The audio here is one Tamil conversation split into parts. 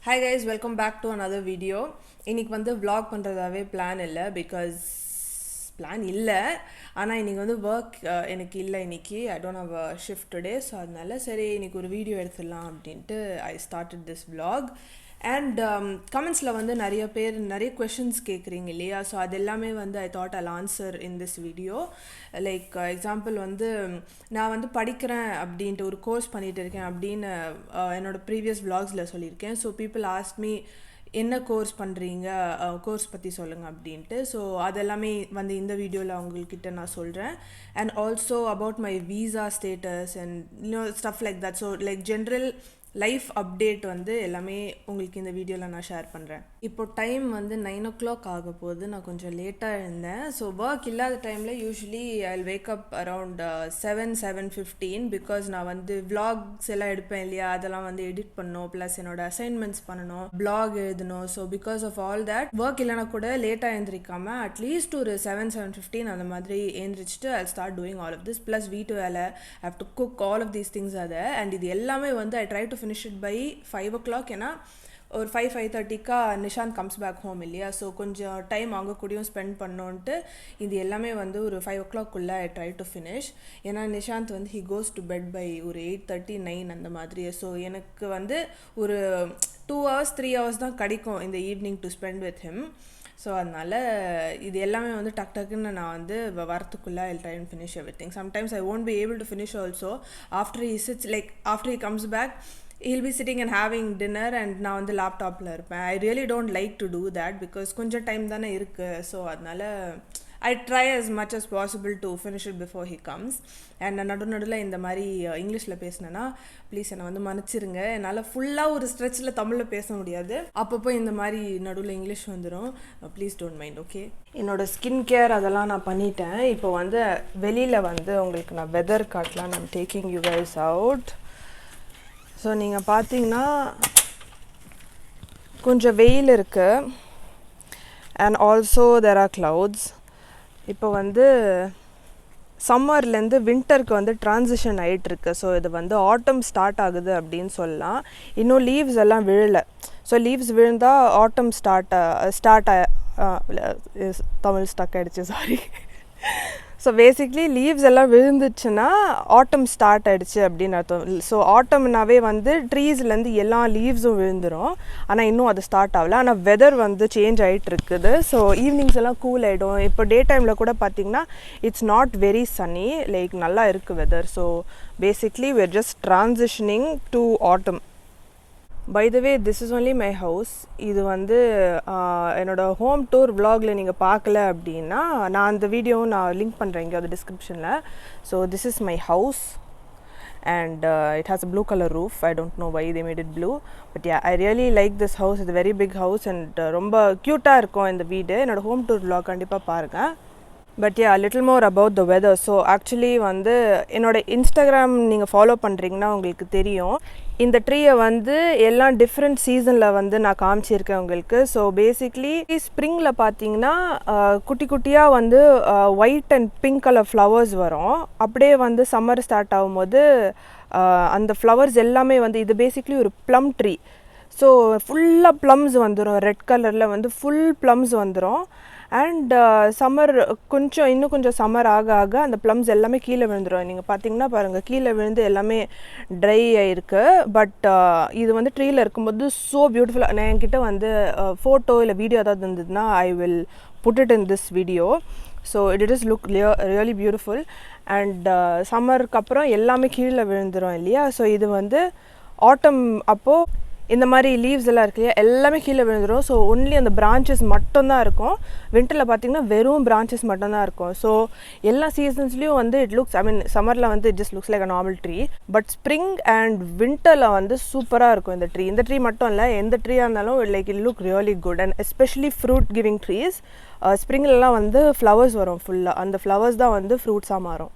Hi guys, welcome back to another video. இன்னைக்கு வந்து vlog பண்ணுறதாவே பிளான் இல்லை பிகாஸ் பிளான் இல்லை ஆனால் இன்றைக்கி வந்து ஒர்க் எனக்கு இல்லை இன்னைக்கு I don't have a shift today so அதனால சரி இன்னைக்கு ஒரு வீடியோ எடுத்துடலாம் அப்படின்ட்டு I started this vlog and கமெண்ட்ஸில் வந்து நிறைய பேர் நிறைய கொஷின்ஸ் கேட்குறீங்க இல்லையா ஸோ அது எல்லாமே வந்து I thought Jal answer in this video like example வந்து நான் வந்து படிக்கிறேன் அப்படின்ட்டு ஒரு கோர்ஸ் பண்ணிகிட்டு இருக்கேன் அப்படின்னு என்னோடய ப்ரீவியஸ் vlogsல சொல்லியிருக்கேன் ஸோ பீப்புள் ஆஸ்க் மீ என்ன கோர்ஸ் பண்ணுறீங்க கோர்ஸ் பற்றி சொல்லுங்கள் அப்படின்ட்டு ஸோ அதெல்லாமே வந்து இந்த வீடியோவில் அவங்கக்கிட்ட நான் சொல்கிறேன் and also about my visa status and stuff like that so like general life update வந்து எல்லாமே உங்களுக்கு இந்த வீடியோவில் நான் ஷேர் பண்ணுறேன். இப்போ டைம் வந்து 9 o'clock ஆக போகுது. நான் கொஞ்சம் லேட்டாக இருந்தேன். ஸோ ஒர்க் இல்லாத டைமில் usually I wake up around 7:15 because நான் வந்து vlogs எல்லாம் எடுப்பேன் இல்லையா அதெல்லாம் வந்து எடிட் பண்ணணும் ப்ளஸ் என்னோட அசைன்மெண்ட்ஸ் பண்ணணும் blog எழுதணும். So because of all that work இல்லைனா கூட லேட்டாக எழுந்திரிக்காமல் அட்லீஸ்ட் ஒரு 7:15 அந்த மாதிரி எழுந்திரிச்சிட்டு I start doing all of this plus வீட்டு வேலை I have to cook all of these things அதை அண்ட் இது எல்லாமே வந்து I try to finish it by 5 o'clock ஏன்னா ஒரு 5:30க்கா நிஷாந்த் கம்ஸ் பேக் ஹோம் இல்லையா ஸோ கொஞ்சம் டைம் அவங்க கூடயும் ஸ்பெண்ட் பண்ணோன்ட்டு இது எல்லாமே வந்து ஒரு 5 o'clock-குள்ளே ஐ ட்ரை டு ஃபினிஷ் ஏன்னா நிஷாந்த் வந்து he goes to bed by ஒரு 8:39 அந்த மாதிரி ஸோ எனக்கு வந்து ஒரு 2 hours 3 hours தான் கிடைக்கும் இந்த evening to spend with him so அதனால் இது எல்லாமே வந்து டக்குன்னு நான் வந்து வரத்துக்குள்ளே I try and finish everything sometimes I won't be able to finish also after he comes back he'll be sitting and having dinner and நான் வந்து லேப்டாப்பில் இருப்பேன் I really don't like to do that because கொஞ்சம் டைம் தானே இருக்குது ஸோ அதனால் I try as much as possible to finish it before he comes and நடுவில் இந்த மாதிரி இங்கிலீஷில் பேசினேன்னா ப்ளீஸ் என்னை வந்து மன்னிச்சிருங்க என்னால் ஃபுல்லாக ஒரு ஸ்ட்ரெச்சில் தமிழில் பேச முடியாது அப்பப்போ இந்த மாதிரி நடுவில் இங்கிலீஷ் வந்துடும் ப்ளீஸ் டோன்ட் மைண்ட் ஓகே என்னோடய ஸ்கின் கேர் அதெல்லாம் நான் பண்ணிட்டேன் இப்போ வந்து வெளியில் வந்து உங்களுக்கு நான் வெதர் காட்டலாம் நான் taking you guys out so நீங்கள் பார்த்தீங்கன்னா கொஞ்சம் வெயில் இருக்குது and also there are clouds இப்போ வந்து சம்மர்லேருந்து வின்டருக்கு வந்து ட்ரான்சிஷன் ஆகிட்டுருக்கு ஸோ இது வந்து ஆட்டம் ஸ்டார்ட் ஆகுது அப்படின்னு சொல்லலாம் இன்னும் லீவ்ஸ் எல்லாம் விழலை ஸோ லீவ்ஸ் விழுந்தால் ஆட்டம் தமிழ் ஸ்டக் ஆகிடுச்சு சாரி ஸோ பேசிக்லி லீவ்ஸ் எல்லாம் விழுந்துச்சுன்னா ஆட்டம் ஸ்டார்ட் ஆகிடுச்சு அப்படின்னு அர்த்தம் ஸோ ஆட்டம்னாவே வந்து ட்ரீஸ்லேருந்து எல்லா லீவ்ஸும் விழுந்துடும் ஆனால் இன்னும் அது ஸ்டார்ட் ஆகலை ஆனால் வெதர் வந்து சேஞ்ச் ஆகிட்டு இருக்குது ஸோ ஈவினிங்ஸ் எல்லாம் கூல் ஆகிடும் இப்போ டே டைமில் கூட பார்த்திங்கன்னா it's not very sunny like நல்லா இருக்குது weather so basically we're just transitioning to autumn. By the way this is only my house இது வந்து என்னோடய ஹோம் டூர் vlogல நீங்கள் பார்க்கல அப்படின்னா நான் அந்த வீடியோவும் நான் லிங்க் பண்ணுறேன் இங்கே அது டிஸ்கிரிப்ஷனில் so this is my house and it has a blue color roof. I don't know why they made it blue but yeah I really like this house. it's a very big house and ரொம்ப க்யூட்டாக இருக்கும் இந்த வீடு என்னோடய ஹோம் டூர் vlog கண்டிப்பாக பாருங்கள் but yeah little more about the weather so actually வந்து என்னோடய இன்ஸ்டாகிராம் நீங்கள் ஃபாலோ பண்ணுறீங்கன்னா உங்களுக்கு தெரியும் இந்த ட்ரீயை வந்து எல்லாம் டிஃப்ரெண்ட் சீசனில் வந்து நான் காமிச்சிருக்கேன் உங்களுக்கு ஸோ பேசிக்லி ஸ்ப்ரிங்கில் பார்த்தீங்கன்னா குட்டி குட்டியாக வந்து white and pink colour flowers வரும் அப்படியே வந்து சம்மர் ஸ்டார்ட் ஆகும்போது அந்த ஃப்ளவர்ஸ் எல்லாமே வந்து இது பேசிக்லி ஒரு ப்ளம் ட்ரீ ஸோ ஃபுல்லாக ப்ளம்ஸ் வந்துடும் ரெட் கலரில் வந்து ஃபுல் ப்ளம்ஸ் வந்துடும் அண்ட் சம்மர் இன்னும் கொஞ்சம் சம்மர் ஆக ஆக அந்த ப்ளம்ஸ் எல்லாமே கீழே விழுந்துடும் நீங்கள் பார்த்தீங்கன்னா பாருங்கள் கீழே விழுந்து எல்லாமே ட்ரை ஆகிருக்கு பட் இது வந்து ட்ரீயில் இருக்கும்போது ஸோ பியூட்டிஃபுல்லாக நான் என்கிட்ட வந்து ஃபோட்டோ இல்லை வீடியோ ஏதாவது இருந்ததுன்னா I will put it in this video so it is look really beautiful and சம்மருக்கு அப்புறம் எல்லாமே கீழே விழுந்துடும் இல்லையா ஸோ இது வந்து ஆட்டம் அப்போது இந்த மாதிரி லீவ்ஸ் எல்லாம் இருக்கு இல்லையா எல்லாமே கீழே விழுந்துடும் ஸோ ஒன்லி அந்த பிரான்ச்சஸ் மட்டும்தான் இருக்கும் வின்டரில் பார்த்திங்கன்னா வெறும் பிரான்ச்சஸ் மட்டும்தான் இருக்கும் ஸோ எல்லா சீசன்ஸ்லேயும் வந்து இட் லுக்ஸ் ஐ மீன் சம்மரில் வந்து it just looks like a normal tree but spring and வின்டரில் வந்து சூப்பராக இருக்கும் இந்த ட்ரீ மட்டும் இல்லை எந்த ட்ரீயாக இருந்தாலும் like it look really good and especially fruit giving trees ஸ்ப்ரிங்லலாம் வந்து ஃப்ளவர்ஸ் வரும் ஃபுல்லாக அந்த ஃப்ளவர்ஸ் தான் வந்து ஃப்ரூட்ஸாக மாறும்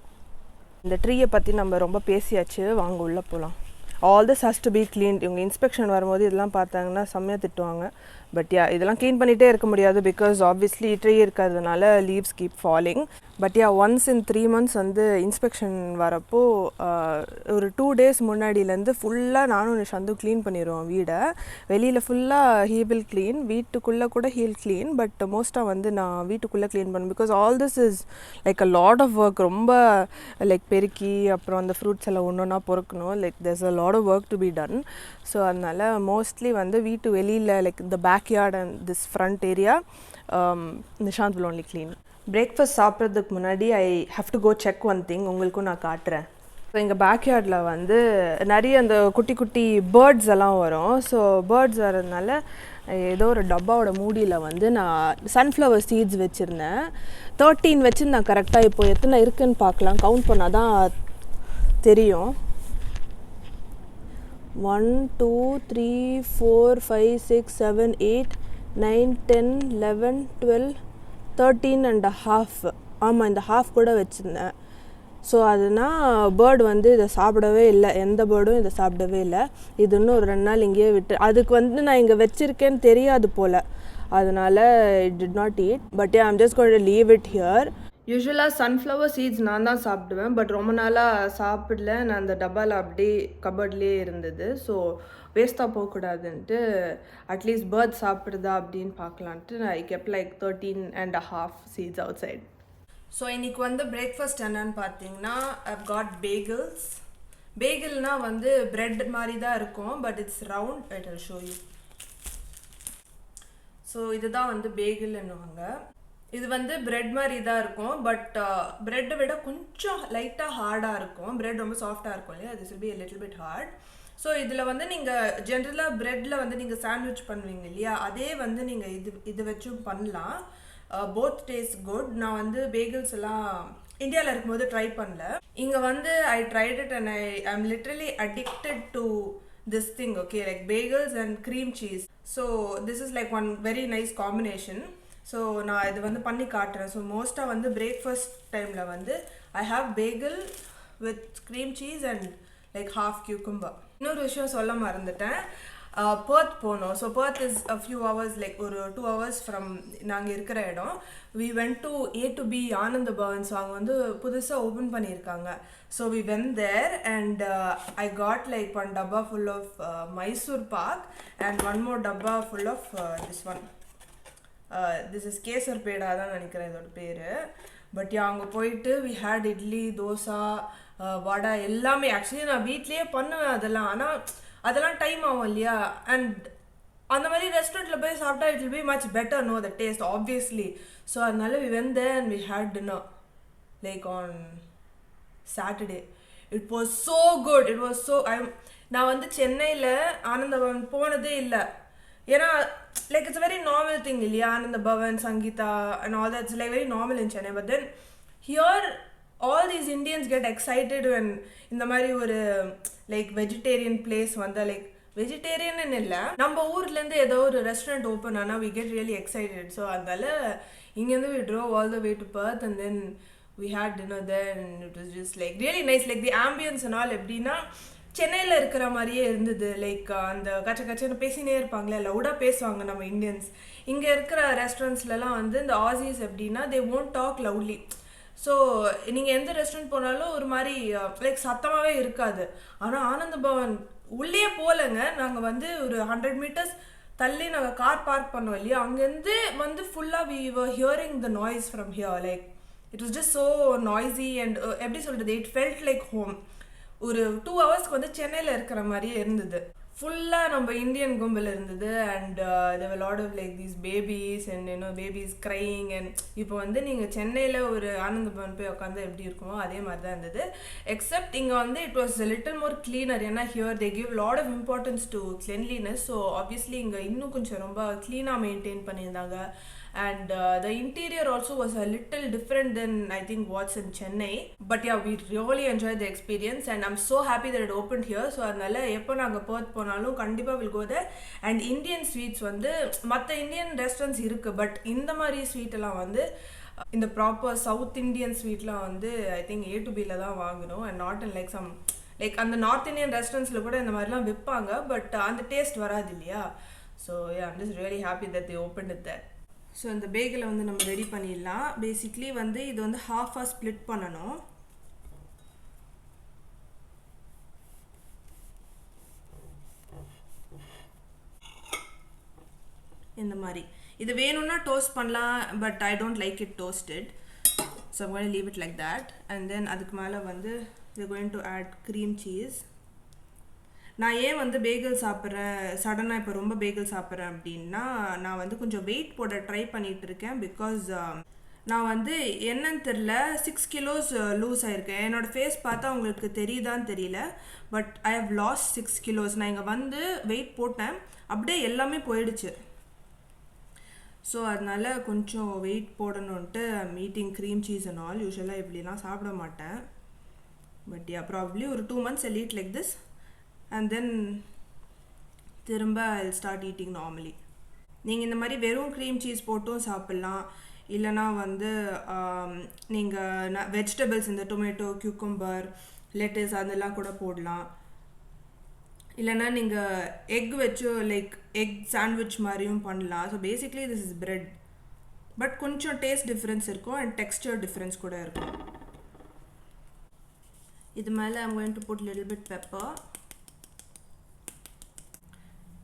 இந்த ட்ரீயை பற்றி நம்ம ரொம்ப பேசியாச்சு வாங்க உள்ளே போகலாம் all this has to be clean. இவங்க இன்ஸ்பெக்ஷன் வரும்போது இதெல்லாம் பார்த்தாங்கன்னா செம்மையாக திட்டுவாங்க. பட் இதெல்லாம் க்ளீன் பண்ணிகிட்டே இருக்க முடியாது பிகாஸ் ஆப்வியஸ்லி ட்ரீ இருக்கிறதுனால leaves keep falling. But once in 3 months வந்து இன்ஸ்பெக்ஷன் வரப்போ ஒரு 2 days முன்னாடியிலேருந்து ஃபுல்லாக நானும் சந்து க்ளீன் பண்ணிடுவோம் வீடை. வெளியில் ஃபுல்லாக ஹீ வில் க்ளீன், வீட்டுக்குள்ளே கூட ஹீல் க்ளீன். பட் மோஸ்ட்டாக வந்து நான் வீட்டுக்குள்ளே க்ளீன் பண்ணுவேன் because all this is like a lot of work. ரொம்ப லைக் பெருக்கி அப்புறம் அந்த ஃப்ரூட்ஸ் எல்லாம் ஒன்று ஒன்றா பொறுக்கணும். Like there's a lot of work to be done. So அதனால் மோஸ்ட்லி வந்து வீட்டு வெளியில் லைக் இந்த backyard and this front area Nishant will only clean. Breakfast சாப்பிட்றதுக்கு முன்னாடி I have to go check one thing. உங்களுக்கும் நான் காட்டுறேன். ஸோ எங்கள் பேக்யார்டில் வந்து நிறைய அந்த குட்டி குட்டி பேர்ட்ஸ் எல்லாம் வரும். ஸோ பேர்ட்ஸ் வரதுனால ஏதோ ஒரு டப்பாவோட மூடியில் வந்து நான் சன்ஃப்ளவர் சீட்ஸ் வச்சுருந்தேன். 13 வச்சுருந்தேன் கரெக்டாக. இப்போ எத்தனை இருக்குதுன்னு பார்க்கலாம், கவுண்ட் பண்ணால் தான் தெரியும். 1 2 3 4 5 6 7 8 9 10 11 12 13.5. ஆமாம், இந்த ஹாஃப் கூட வச்சுருந்தேன். ஸோ அதுனால் பேர்டு வந்து இதை சாப்பிடவே இல்லை, எந்த பேர்டும் இதை சாப்பிடவே இல்லை. இது இன்னும் ஒரு 2 நாள் இங்கேயே விட்டு, அதுக்கு வந்து நான் இங்கே வச்சுருக்கேன்னு தெரியாது போல், அதனால் it did not eat. But I'm just going to leave it here. யூஸ்வலாக சன்ஃப்ளவர் சீட்ஸ் நான் தான் சாப்பிடுவேன். பட் ரொம்ப நாளாக சாப்பிடல. நான் அந்த டப்பாவில் அப்படியே கபர்ட்லேயே இருந்தது. ஸோ வேஸ்ட்டாக போகக்கூடாதுன்ட்டு அட்லீஸ்ட் பேர்ட் சாப்பிடுதா அப்படின்னு பார்க்கலான்ட்டு I kept like 13.5 seeds outside. So இன்றைக்கி வந்து பிரேக்ஃபாஸ்ட் என்னன்னு பார்த்தீங்கன்னா ஐவ் காட் பேகிள்ஸ். பேகிள்னால் வந்து பிரெட் மாதிரி தான் இருக்கும், but it's round. I will show you. So இதுதான் வந்து பேகிள்னுவாங்க. இது வந்து பிரெட் மாதிரி தான் இருக்கும், பட் பிரெட்டை விட கொஞ்சம் லைட்டாக ஹார்டாக இருக்கும். பிரெட் ரொம்ப சாஃப்டாக இருக்கும் இல்லையா, this will be a little bit hard. So இதில் வந்து நீங்கள் ஜென்ரலாக ப்ரெட்டில் வந்து நீங்கள் சாண்ட்விச் பண்ணுவீங்க இல்லையா, அதே வந்து நீங்கள் இது வச்சும் பண்ணலாம். Both taste good. நான் வந்து பேகிள்ஸ் எல்லாம் இந்தியாவில் இருக்கும்போது ட்ரை பண்ணல. இங்கே வந்து I tried it and I am literally addicted to this thing, okay, like bagels and cream cheese. So this is like one very nice combination. So நான் இது வந்து பண்ணி காட்டுறேன். ஸோ மோஸ்ட்டாக வந்து பிரேக்ஃபாஸ்ட் டைமில் வந்து I have bagel with cream cheese and like half cucumber. இன்னொரு விஷயம் சொல்ல மறந்துட்டேன், பர்த் போனோம். ஸோ Perth is a few hours, லைக் ஒரு 2 hours ஃப்ரம் நாங்கள் இருக்கிற இடம். we went to A to B Ananda Pawan. So அங்கே வந்து புதுசாக ஓப்பன் பண்ணியிருக்காங்க. So we went there and I got like one dabba full of Mysore pak and one more dabba full of this one. This is kesar peda தான் நினைக்கிறேன் இதோட பேர். பட் அங்கே போயிட்டு வி ஹேட் இட்லி, தோசை, வடை எல்லாமே. ஆக்சுவலி நான் வீட்லேயே பண்ணுவேன் அதெல்லாம், ஆனால் அதெல்லாம் டைம் ஆகும் இல்லையா. அண்ட் அந்த மாதிரி ரெஸ்டாரண்ட்டில் போய் சாப்பிட்டா it will be much better, no the taste obviously. So அதனால we went there and we had dinner like on Saturday. It was so good. It was so நான் வந்து சென்னையில் ஆனந்த பவன் போனதே இல்லை. ஏன்னா like it's a very normal thing இல்லையா, ஆனந்த Pawan, Sangeetha and all that, it's like very normal in Chennai. But then here all these Indians get excited when இந்த மாதிரி ஒரு லைக் வெஜிடேரியன் பிளேஸ் வந்தா, லைக் வெஜிடேரியன் இல்லை, நம்ம ஊர்லேருந்து ஏதோ ஒரு ரெஸ்டாரண்ட் ஓப்பன் ஆனால் we get really excited. So அதனால இங்கேருந்து we drove all the way to Perth and then we had dinner there and it was just like really nice. Like the ambience and all எப்படின்னா சென்னையில் இருக்கிற மாதிரியே இருந்தது. லைக் அந்த கச்சன்னு பேசினே இருப்பாங்களே, லவுடாக பேசுவாங்க நம்ம இந்தியன்ஸ். இங்கே இருக்கிற ரெஸ்டாரண்ட்ஸ்லாம் வந்து இந்த ஆசிஸ் எப்படின்னா they won't talk loudly. So நீங்கள் எந்த ரெஸ்டாரண்ட் போனாலும் ஒரு மாதிரி லைக் சத்தமாகவே இருக்காது. ஆனால் ஆனந்த பவன் உள்ளே போகலைங்க. நாங்கள் வந்து ஒரு 100 meters தள்ளி நாங்கள் கார் பார்க் பண்ணோம் இல்லையா, அங்கேருந்து வந்து ஃபுல்லாக we were hearing the noise from here. like it was just so noisy and எப்படி சொல்கிறது, it felt like home. ஒரு 2 hours வந்து சென்னையில் இருக்கிற மாதிரியே இருந்தது. ஃபுல்லாக நம்ம இந்தியன் கும்பல் இருந்தது. And there were a lot of like these babies and you know babies crying. and இப்போ வந்து நீங்கள் சென்னையில் ஒரு ஆனந்த பவன் போய் உட்காந்து எப்படி இருக்குமோ அதே மாதிரி தான் இருந்தது. எக்ஸப்ட் இங்கே வந்து it was a little more cleaner. ஏன்னா here they give lot of importance to cleanliness. So obviously இங்கே இன்னும் கொஞ்சம் ரொம்ப க்ளீனாக மெயின்டைன் பண்ணியிருந்தாங்க. And the interior also was a little different than I think what's in Chennai. But yeah, we really enjoyed the experience and I'm so happy that it opened here. So அதனால எப்போ நாங்கள் Perth போனாலும் கண்டிப்பாக will go there. And Indian sweets வந்து மற்ற இந்தியன் ரெஸ்டாரண்ட்ஸ் இருக்குது, பட் இந்த மாதிரி ஸ்வீட்டெல்லாம் வந்து இந்த ப்ராப்பர் சவுத் இண்டியன் ஸ்வீட்லாம் வந்து ஐ திங்க் A to Bல தான் வாங்கணும் and not in like some like அந்த நார்த் இந்தியன் ரெஸ்டாரண்ட்ஸில் கூட இந்த மாதிரிலாம் விற்பாங்க, பட் அந்த டேஸ்ட் வராது இல்லையா. So I'm just really happy that they open it there. So இந்த பேகலை வந்து நம்ம ரெடி பண்ணிடலாம். பேசிக்லி வந்து இது வந்து ஹாஃபாக ஸ்ப்ளிட் பண்ணணும். இந்த மாதிரி இது வேணும்னா டோஸ்ட் பண்ணலாம், but I don't like it tossed. So I'm going to leave it like that. And then அதுக்கு மேலே வந்து we're going to add cream cheese. நான் ஏன் வந்து பேகல் சாப்பிட்றேன் சடனாக, இப்போ ரொம்ப பேகல் சாப்பிட்றேன் அப்படின்னா, நான் வந்து கொஞ்சம் வெயிட் போட ட்ரை பண்ணிகிட்டு இருக்கேன். பிகாஸ் நான் வந்து என்னன்னு தெரில 6 kilos லூஸ் ஆகிருக்கேன். என்னோடய ஃபேஸ் பார்த்தா உங்களுக்கு தெரியுதான்னு தெரியல, but I have lost 6 kilos. நான் இங்கே வந்து வெயிட் போட்டேன், அப்படியே எல்லாமே போயிடுச்சு. ஸோ அதனால் கொஞ்சம் வெயிட் போடணுன்ட்டு மீட்டிங் க்ரீம் சீஸ் அண்ட் ஆல். யூஸ்வலாக இப்படிலாம் சாப்பிட மாட்டேன், பட் யா ப்ராப்ளி ஒரு 2 months I'll eat like this and then திரும்ப I'll start eating normally. நீங்கள் இந்த மாதிரி வெறும் க்ரீம் சீஸ் போட்டும் சாப்பிட்லாம், இல்லைனா வந்து நீங்கள் வெஜிடபிள்ஸ் இந்த டொமேட்டோ, கியூக்கம்பர், லெட்டஸ் அதெல்லாம் கூட போடலாம். இல்லைனா நீங்கள் எக் வச்சு லைக் எக் சாண்ட்விச் மாதிரியும் பண்ணலாம். So basically this is bread, but கொஞ்சம் டேஸ்ட் டிஃப்ரென்ஸ் இருக்கும் அண்ட் டெக்ஸ்டர் டிஃப்ரென்ஸ் கூட இருக்கும். இது மேலே I'm going to put little bit pepper.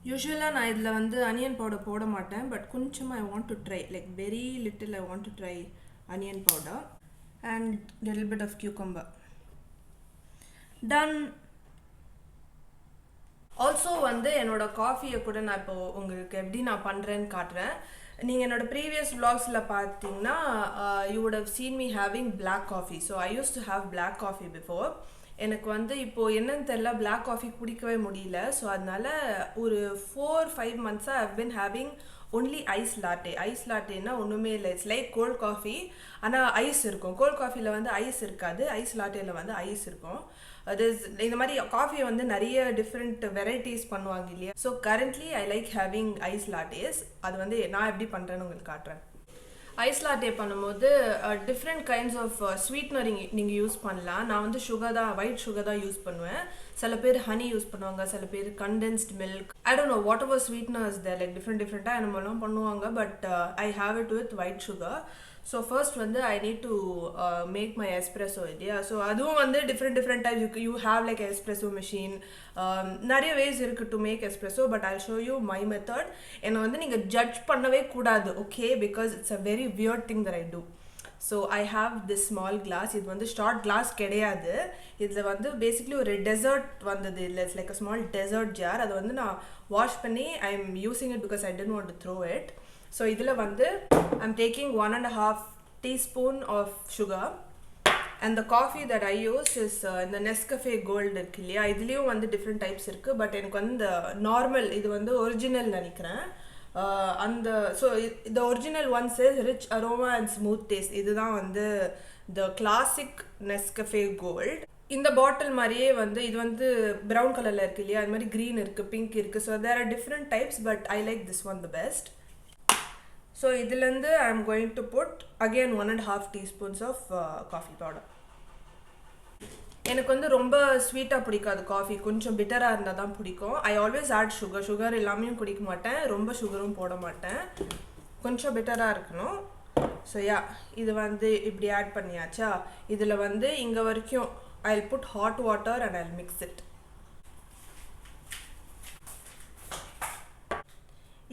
யூஸ்வலாக நான் இதில் வந்து அனியன் பவுடர் போட மாட்டேன், பட் கொஞ்சமாக I want to try, like very little I want to try onion powder and little bit of cucumber. Done. Also வந்து என்னோட காஃபியை கூட நான் இப்போ உங்களுக்கு எப்படி நான் பண்ணுறேன்னு காட்டுறேன். நீங்கள் என்னோட ப்ரீவியஸ் vlogsல பார்த்தீங்கன்னா you would have seen me having black coffee. So I use to have black coffee before. எனக்கு வந்து இப்போது என்னன்னு தெரில, black coffee குடிக்கவே முடியல. ஸோ அதனால ஒரு 4-5 months I've been having only ice latte. Ice லாட்டேன்னா ஒன்றுமே இல்லை, இட்ஸ் லைக் கோல்ட் காஃபி, ஆனால் ஐஸ் இருக்கும். கோல்ட் காஃபியில் வந்து ஐஸ் இருக்காது, ஐஸ் லாட்டேயில் வந்து ஐஸ் இருக்கும். அது இந்த மாதிரி காஃபியை வந்து நிறைய டிஃப்ரெண்ட் வெரைட்டிஸ் பண்ணுவாங்க இல்லையா. So currently I like having ice lattes. அது வந்து நான் எப்படி பண்ணுறேன்னு உங்களுக்கு காட்டுறேன். ஐஸ் லாட்டே பண்ணும்போது டிஃப்ரெண்ட் கைண்ட்ஸ் ஆஃப் ஸ்வீட்னர் நீங்கள் யூஸ் பண்ணலாம். நான் வந்து சுகர் தான், ஒயிட் சுகர் தான் யூஸ் பண்ணுவேன். சில பேர் ஹனி யூஸ் பண்ணுவாங்க, சில பேர் condensed milk, I don't know whatever sweeteners there, like டிஃப்ரெண்ட்டாக என்னமெல்லாம் பண்ணுவாங்க. But I have it with white sugar. So first வந்து I need to make my espresso இல்லையா. ஸோ அதுவும் வந்து different types you have like espresso machine, நிறைய வேஸ் இருக்குது to make espresso. But I show you my method. என்னை வந்து நீங்கள் ஜட்ஜ் பண்ணவே கூடாது, okay, because it's a very weird thing that I do. So I have this small glass. இது வந்து ஷார்ட் கிளாஸ் கிடையாது, இதில் வந்து பேசிக்லி ஒரு டெசர்ட் வந்தது. இல்லை it's like a small dessert jar. அதை வந்து நான் வாஷ் பண்ணி I am using it because I didn't want to throw it. So இதில் வந்து I'm taking 1.5 teaspoon of sugar and the coffee that I use is இந்த Nescafe Gold இருக்கு இல்லையா. இதுலேயும் வந்து டிஃப்ரெண்ட் டைப்ஸ் இருக்குது, பட் எனக்கு வந்து இந்த நார்மல் இது வந்து ஒரிஜினல் நினைக்கிறேன். அந்த ஸோ இந்த original once is rich aroma and smooth taste. இதுதான் வந்து த கிளாசிக் Nescafe Gold. இந்த பாட்டில் மாதிரியே வந்து இது வந்து ப்ரௌன் கலரில் இருக்குது இல்லையா, அது மாதிரி க்ரீன் இருக்குது, பிங்க் இருக்குது. So there are different types, but I like this one the best. So இதுலேருந்து I am going to put again 1.5 teaspoons of coffee powder. எனக்கு வந்து ரொம்ப ஸ்வீட்டாக பிடிக்காது காஃபி, கொஞ்சம் பிட்டராக இருந்தால் தான் பிடிக்கும். ஐ ஆல்வேஸ் ஆட் சுகர் எல்லாமே குடிக்க மாட்டேன், ரொம்ப சுகரும் போட மாட்டேன், கொஞ்சம் பிட்டராக இருக்கணும். ஸோ யா இது வந்து இப்படி ஆட் பண்ணியாச்சா. இதில் வந்து இங்கே வரைக்கும் I will put hot water and I will mix it.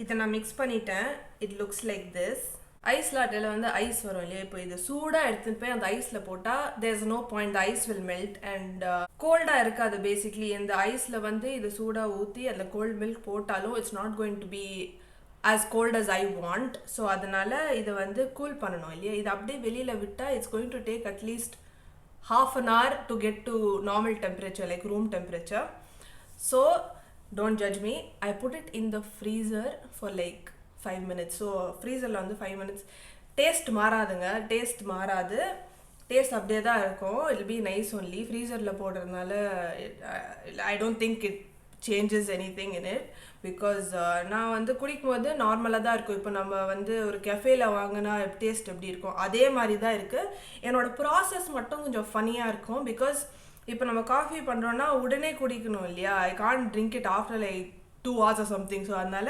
இதை நான் மிக்ஸ் பண்ணிட்டேன். It looks like this. Ice லாட்டில் வந்து ஐஸ் வரும் இல்லையா, இப்போ இது சூடாக எடுத்துகிட்டு போய் அந்த ஐஸில் போட்டால் there is no point, the ice will melt and கோல்டாக இருக்காது. பேசிக்லி இந்த ஐஸில் வந்து இது சூடாக ஊற்றி அதில் கோல்ட் மில்க் போட்டாலும் it's not going to be as cold as I want. So அதனால் இதை வந்து கூல் பண்ணணும் இல்லையா. இது அப்படியே வெளியில் விட்டால் it's going to take at least half an hour to get to normal temperature, like room temperature. So don't judge me. I put it in the freezer for like 5 minutes. So freezerல வந்து 5 minutes. டேஸ்ட் மாறாதுங்க, டேஸ்ட் மாறாது, டேஸ்ட் அப்படியே தான் இருக்கும். It will be nice only. ஃப்ரீசரில் போடுறதுனால I don't think it changes any thing in it. Because நான் வந்து குடிக்கும் போது நார்மலாக தான் இருக்கும். இப்போ நம்ம வந்து ஒரு கெஃபேல வாங்கினா டேஸ்ட் எப்படி இருக்கும் அதே மாதிரி தான் இருக்குது. என்னோடய ப்ராசஸ் மட்டும் கொஞ்சம் ஃபனியாக இருக்கும். பிகாஸ் இப்போ நம்ம காஃபி பண்ணுறோன்னா உடனே குடிக்கணும் இல்லையா? I can't drink it after like 2 hours or something. So அதனால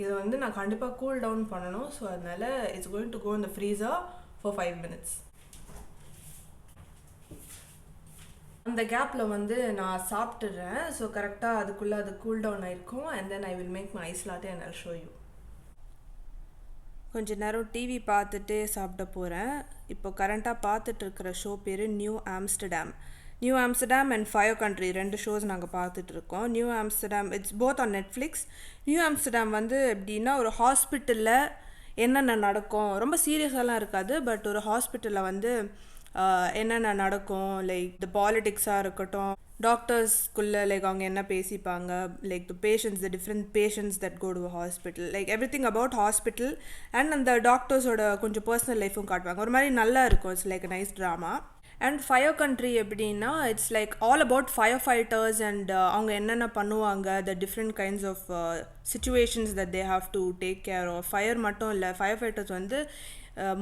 இது வந்து நான் கண்டிப்பாக கூல் டவுன் பண்ணணும். ஸோ அதனால it's going to go in the freezer for 5 minutes. அந்த கேப்பில் வந்து நான் சாப்பிட்டுறேன். ஸோ கரெக்டாக அதுக்குள்ளே அது கூல் டவுன் ஆகிருக்கும். And then I will make my ice latte and I'll show you. கொஞ்ச நேரம் டிவி பார்த்துட்டே சாப்பிட போகிறேன். இப்போ கரண்ட்டாக பார்த்துட்டு இருக்கிற ஷோ பேர் new Amsterdam and Fire country 2 shows நாங்கள் பார்த்துட்ருக்கோம். New Amsterdam it's both on Netflix. New Amsterdam வந்து எப்படின்னா ஒரு ஹாஸ்பிட்டலில் என்னென்ன நடக்கும், ரொம்ப சீரியஸாலாம் இருக்காது, பட் ஒரு ஹாஸ்பிட்டலில் வந்து என்னென்ன நடக்கும், லைக் த பாலிட்டிக்ஸாக இருக்கட்டும், டாக்டர்ஸ்குள்ளே லைக் அவங்க என்ன பேசிப்பாங்க, like the patients, the different patients that go to hospital, like everything about hospital and அந்த டாக்டர்ஸோட கொஞ்சம் பர்சனல் லைஃப்பும் காட்டுவாங்க. ஒரு மாதிரி நல்லா இருக்கும். It's like a nice drama. And Fire Country எப்படின்னா it's like all about fire fighters and அவங்க என்னென்ன பண்ணுவாங்க, the different kinds of situations that they have to take care of. Fire மட்டும் இல்லை, ஃபயர் ஃபைட்டர்ஸ் வந்து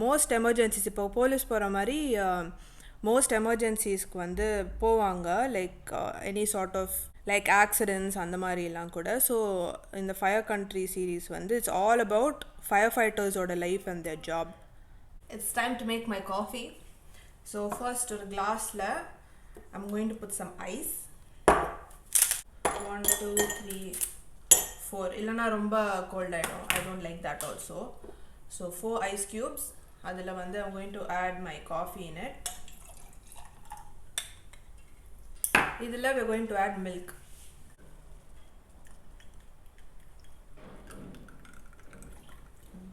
மோஸ்ட் எமர்ஜென்சிஸ், இப்போ போலீஸ் போகிற மாதிரி மோஸ்ட் எமர்ஜென்சிஸ்க்கு வந்து போவாங்க, like any sort of like accidents அந்த மாதிரிலாம் கூட. ஸோ இந்த ஃபயர் கண்ட்ரி சீரீஸ் வந்து it's all about fire ஃபைட்டர்ஸோட life and their job. It's time to make my coffee. So first ஒரு கிளாஸில் I'm going to put some ice. 1 2 3 4, இல்லைனா ரொம்ப கோல்ட் ஆகிடும். I don't like that also. So 4 ice cubes. அதில் வந்து I'm going to add my coffee in it. இதில் we're going to add milk.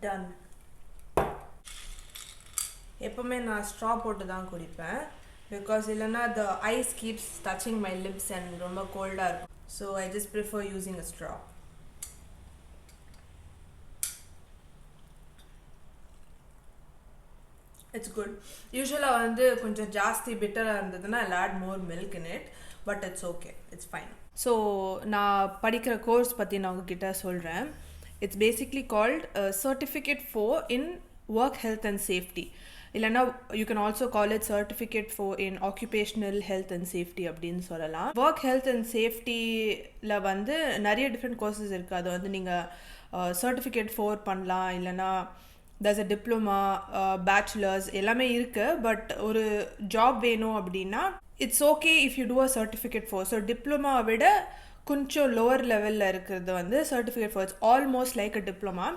Done. எப்பவுமே நான் ஸ்ட்ரா போட்டு தான் குடிப்பேன், பிகாஸ் இல்லைன்னா the ice keeps touching my lips and ரொம்ப கோல்டாக இருக்கும். So I just prefer using a straw. It's good. யூஸ்வலாக வந்து கொஞ்சம் ஜாஸ்தி பிட்டராக இருந்ததுன்னா I'll add more milk in it, but it's okay. It's fine. So நான் படிக்கிற கோர்ஸ் பற்றி நான் உங்ககிட்ட சொல்கிறேன். It's basically called Certificate 4 in Work Health and Safety. இல்லைனா you can also call it Certificate 4 in Occupational Health and Safety அப்படின்னு சொல்லலாம். ஒர்க் ஹெல்த் அண்ட் சேஃப்டியில் வந்து நிறைய டிஃப்ரெண்ட் கோர்சஸ் இருக்குது. அது வந்து நீங்கள் Certificate 4 பண்ணலாம், இல்லைனா there's a diploma, bachelor's எல்லாமே இருக்குது. பட் ஒரு ஜாப் வேணும் அப்படின்னா it's okay if you do a Certificate 4. So டிப்ளமாவை விட கொஞ்சம் லோவர் லெவலில் இருக்கிறது வந்து Certificate 4. It's almost like a diploma.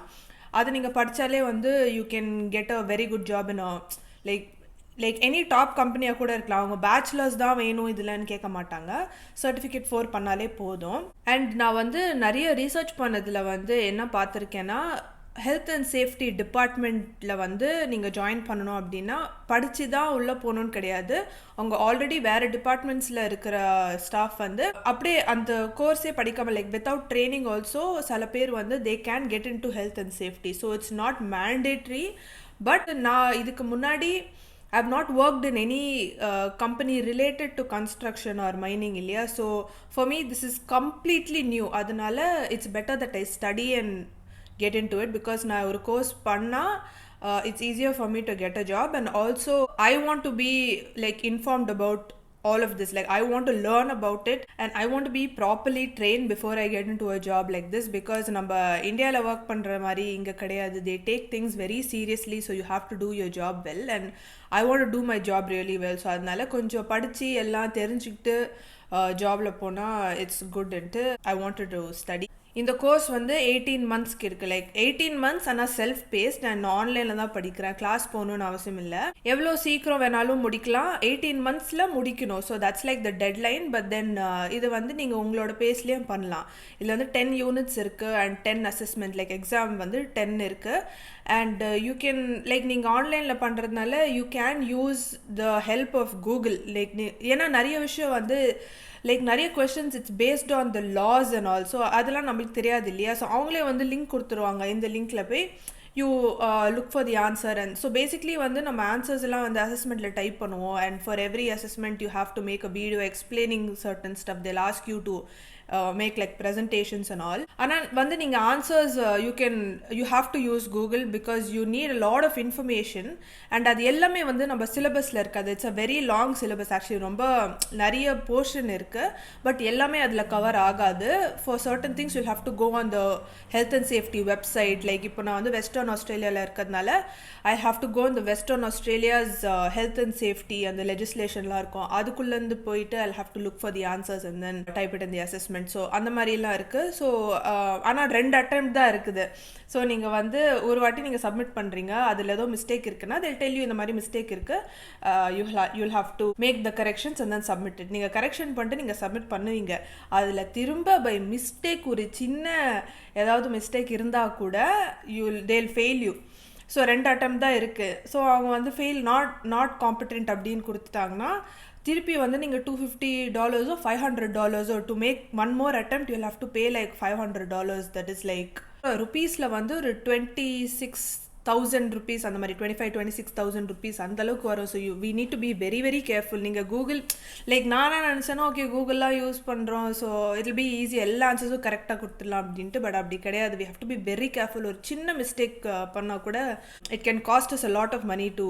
அது நீங்கள் படித்தாலே வந்து you can get a very good job in like any top கம்பெனியாக கூட இருக்கலாம். அவங்க பேச்சுலர்ஸ் தான் வேணும் இதுலன்னு கேட்க மாட்டாங்க. Certificate 4 பண்ணாலே போதும். அண்ட் நான் வந்து நிறைய ரீசர்ச் பண்ணதில் வந்து என்ன பார்த்துருக்கேன்னா, ஹெல்த் அண்ட் சேஃப்டி டிபார்ட்மெண்ட்டில் வந்து நீங்கள் ஜாயின் பண்ணணும் அப்படின்னா படித்து தான் உள்ளே போகணுன்னு கிடையாது. அவங்க ஆல்ரெடி வேறு டிபார்ட்மெண்ட்ஸில் இருக்கிற ஸ்டாஃப் வந்து அப்படியே அந்த கோர்ஸே படிக்காமல் லைக் வித்தவுட் ட்ரைனிங் ஆல்சோ சில பேர் வந்து they can get in to health and safety. So it's not mandatory. But நான் இதுக்கு முன்னாடி I have not worked in any company related to construction or mining இல்லையா. So for me this is completely new. அதனால it's better that I study and get into it, because நான் ஒரு கோர்ஸ் பண்ணால் it's easier for me to get a job, and also I want to be like informed about all of this. Like I want to learn about it and I want to be properly trained before I get into a job like this, because நம்ம இந்தியாவில் ஒர்க் பண்ணுற மாதிரி இங்கே கிடையாது. They take things very seriously, so you have to do your job well, and I want to do my job really well. So அதனால கொஞ்சம் படித்து எல்லாம் தெரிஞ்சுக்கிட்டு ஜாபில் போனால் இட்ஸ் குட்ன்ட்டு I wanted to study. இந்த கோர்ஸ் வந்து 18 monthsக்கு இருக்குது. லைக் 18 months ஆனால் செல்ஃப் பேஸ்ட். நான் ஆன்லைனில் தான் படிக்கிறேன், கிளாஸ் போகணுன்னு அவசியம் இல்லை. எவ்வளோ சீக்கிரம் வேணாலும் முடிக்கலாம், 18 monthsல முடிக்கணும். So that's like the deadline. But then இது வந்து நீங்கள் உங்களோட பேஸ்லேயும் பண்ணலாம். இதில் வந்து 10 units இருக்குது அண்ட் 10 assessment, லைக் எக்ஸாம் வந்து 10 இருக்குது. அண்ட் யூ கேன் லைக் நீங்கள் ஆன்லைனில் பண்ணுறதுனால you can use the help of Google. Like ஏன்னா நிறைய விஷயம் வந்து லைக் நிறைய questions it's based on the laws and also அதெல்லாம் நம்மளுக்கு தெரியாது இல்லையா. ஸோ அவங்களே வந்து லிங்க் கொடுத்துருவாங்க, இந்த லிங்க்கில் போய் you look for the answer. And so basically வந்து நம்ம ஆன்சர்ஸ் எல்லாம் வந்து அசஸ்மெண்ட்டில் டைப் பண்ணுவோம். And for every assessment you have to make a video explaining certain stuff. They ask you to make like presentations and all. ஆனால் வந்து நீங்கள் answers you have to use Google because you need a lot of information and அது எல்லாமே வந்து நம்ம சிலபஸில் இருக்காது. It's a very long syllabus actually. ரொம்ப நிறைய போர்ஷன் இருக்குது பட் எல்லாமே அதில் கவர் ஆகாது. for certain things you'll have to go on the health and safety website. like இப்போ நான் வந்து வெஸ்டர்ன் ஆஸ்திரேலியாவில் இருக்கிறதுனால I have to go on the Western Australia's health and safety and the legislationலாம் இருக்கும். அதுக்குள்ளேருந்து போயிட்டு I'll have to look for the answers and then type it in the assessment. So அந்த மாதிரிலாம் இருக்குது. ஸோ ஆனால் 2 attempt தான் இருக்குது. ஸோ நீங்கள் வந்து ஒரு வாட்டி நீங்கள் சப்மிட் பண்ணுறீங்க, அதில் ஏதோ மிஸ்டேக் இருக்குன்னா they'll tell you இந்த மாதிரி மிஸ்டேக் இருக்குது, you'll have to make the corrections and then submit it. நீங்கள் கரெக்ஷன் பண்ணிட்டு நீங்கள் சப்மிட் பண்ணுவீங்க. அதில் திரும்ப பை மிஸ்டேக் ஒரு சின்ன ஏதாவது மிஸ்டேக் இருந்தால் கூட they'll fail you. So 2 attempt தான் இருக்குது. ஸோ அவங்க வந்து ஃபெயில் நாட் காம்படென்ட் அப்படின்னு கொடுத்துட்டாங்கன்னா திருப்பி வந்து நீங்கள் $250 $500 to make one more attempt you'll have to pay like $500. That is like ருபீஸில் வந்து ஒரு 26,000 rupees அந்த மாதிரி 26,000 rupees அந்த அளவுக்கு வரும். So we need to be very very careful. நீங்கள் கூகுள் லைக் நானே நினச்சேன்னா ஓகே கூகுள்லாம் யூஸ் பண்ணுறோம் ஸோ it'll be easy, எல்லா ஆன்சர்ஸும் கரெக்டாக கொடுத்துடலாம் அப்படின்ட்டு. பட் அப்படி கிடையாது. we have to be very careful. ஒரு சின்ன மிஸ்டேக் பண்ணால் கூட it can cost us a lot of money to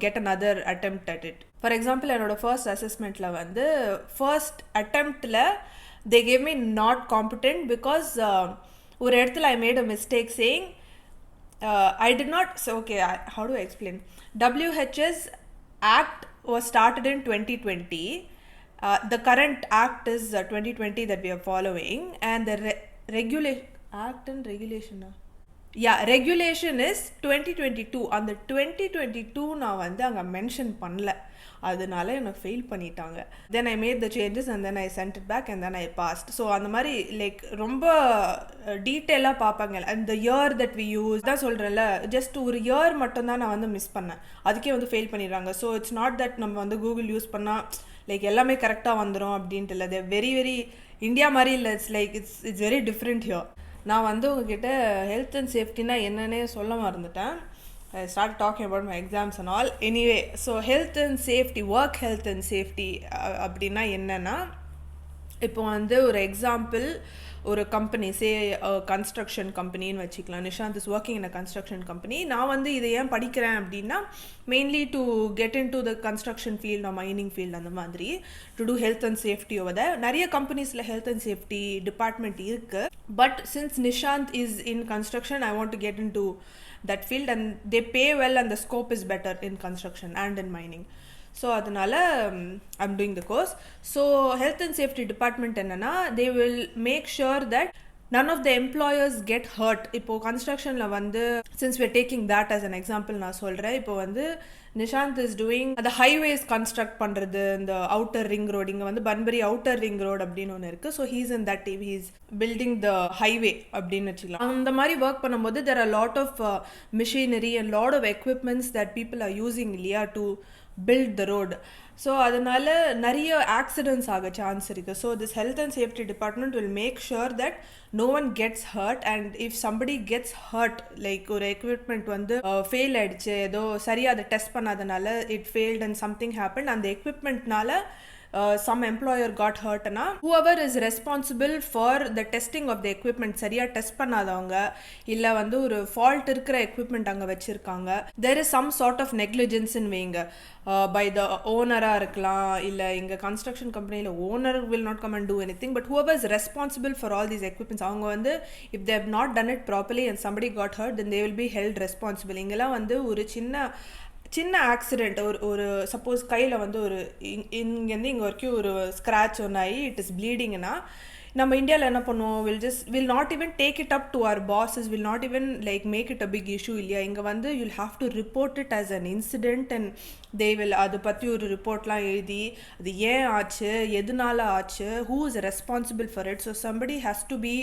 get another attempt at it. For example என்னோட first assessmentல வந்து first attemptல they gave me not competent because ஒரு இடத்துல I made a mistake saying I did not. So okay, how do I explain? WHS Act was started in 2020. The current act is 2020 that we are following, and the act and regulation. Regulation is 2022. அந்த 2022 நான் வந்து அங்கே மென்ஷன் பண்ணல, அதனால என்னை ஃபெயில் பண்ணிட்டாங்க. Then I made the changes and then I sent it back and then I passed. So அந்த மாதிரி லைக் ரொம்ப டீட்டெயிலாக பார்ப்பாங்க. அந்த இயர் தட் வி யூஸ் தான் சொல்கிறேன்ல, ஜஸ்ட் ஒரு இயர் மட்டும்தான் நான் வந்து மிஸ் பண்ணேன், அதுக்கே வந்து ஃபெயில் பண்ணிடுறாங்க. ஸோ இட்ஸ் நாட் தட் நம்ம வந்து கூகுள் யூஸ் பண்ணால் லைக் எல்லாமே கரெக்டாக வந்துடும் அப்படின்ட்டு இல்லை. தே வெரி வெரி இந்தியா மாதிரி இல்லை. It's like it's very different here. நான் வந்து உங்ககிட்ட ஹெல்த் அண்ட் சேஃப்டினா என்னன்னே சொல்ல மறந்துட்டேன். I started talking about my exams and all. Anyway, so health and safety, work health and safety அப்படின்னா என்னன்னா, இப்போ வந்து ஒரு எக்ஸாம்பிள் ஒரு கம்பெனி சே கன்ஸ்ட்ரக்ஷன் கம்பெனின்னு வச்சுக்கலாம். Nishanth is working in a construction company. நான் வந்து இதை ஏன் படிக்கிறேன் அப்படின்னா mainly to get into the construction field or mining field அந்த மாதிரி to do health and safety over the. நிறைய கம்பெனிஸில் ஹெல்த் அண்ட் சேஃப்டி டிபார்ட்மெண்ட் இருக்குது. But since Nishanth is in construction I want to get into that field and they pay well and the scope is better in construction and in mining. So அதனால I'm doing the course. So health and safety department என்னன்னா they will make sure that none of the employers get hurt. இப்போ கன்ஸ்ட்ரக்ஷனில் வந்து since we're taking that as an example நான் சொல்கிறேன். இப்போ வந்து நிஷாந்த் இஸ் டூயிங் அந்த ஹைவேஸ் கன்ஸ்ட்ரக்ட் பண்ணுறது, இந்த அவுட்டர் ரிங் ரோடு, இங்கே வந்து பன்பரி அவுட்டர் ரிங் ரோடு அப்படின்னு ஒன்று இருக்குது. So he's in that team, he's building the highway அப்படின்னு வச்சுக்கலாம். அந்த மாதிரி ஒர்க் பண்ணும்போது there are lot of machinery and lot of equipments that people are using இல்லையா to build the road. So அதனால நிறைய ஆக்சிடென்ட்ஸ் ஆக சான்ஸ் இருக்குது. So this health and safety department will make sure that no one gets hurt, and if somebody gets hurt like ஒரு எக்யூப்மெண்ட் வந்து ஃபெயில் ஆயிடுச்சு, ஏதோ சரியாக அதை டெஸ்ட் பண்ணாதனால it failed and something happened, அந்த எக்யூப்மெண்ட்னால some employer got hurt na, whoever is responsible for the testing of the equipment சரியா டெஸ்ட் பண்ணாதவங்க இல்லை வந்து ஒரு ஃபால்ட் இருக்கிற எக்யூப்மெண்ட் அங்கே வச்சுருக்காங்க, there is some sort of negligence in வைங்க by the owner-ஆ இருக்கலாம், இல்லை இங்கே கன்ஸ்ட்ரக்ஷன் கம்பெனியில் owner will not come and do anything, but whoever is responsible for all these equipments அவங்க வந்து if they have not done it properly and somebody got hurt then they will be held responsible. இங்கெல்லாம் வந்து ஒரு சின்ன ஆக்சிடெண்ட், ஒரு சப்போஸ் கையில் வந்து ஒரு இங்கேருந்து இங்கே வரைக்கும் ஒரு ஸ்க்ராட்ச் ஒன்று ஆகி இட் இஸ் ப்ளீடிங்னா நம்ம இந்தியாவில் என்ன பண்ணுவோம், will not even take it up to our bosses, will not even like make it a big issue இல்லையா. இங்கே வந்து you'll have to report it as an incident and they will அதை பற்றி ஒரு ரிப்போர்ட்லாம் எழுதி அது ஏன் ஆச்சு, எதனால ஆச்சு, who is responsible for it. So somebody has to be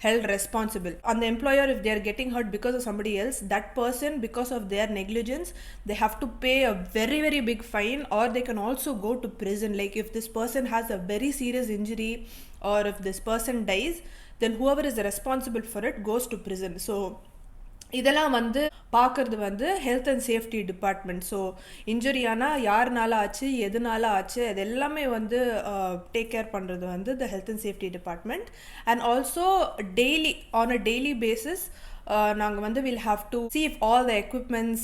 held responsible. On the employer, if they are getting hurt because of somebody else, that person because of their negligence they have to pay a very very big fine, or they can also go to prison. Like if this person has a very serious injury or if this person dies, then whoever is responsible for it goes to prison. So இதெல்லாம் வந்து பார்க்குறது வந்து health and safety department. So injury ஆனால் யாருனால ஆச்சு, எதுனால ஆச்சு, அது எல்லாமே வந்து டேக் கேர் பண்ணுறது வந்து the health and safety department. And also daily on a daily basis நாங்கள் வந்து will have to see if all the equipments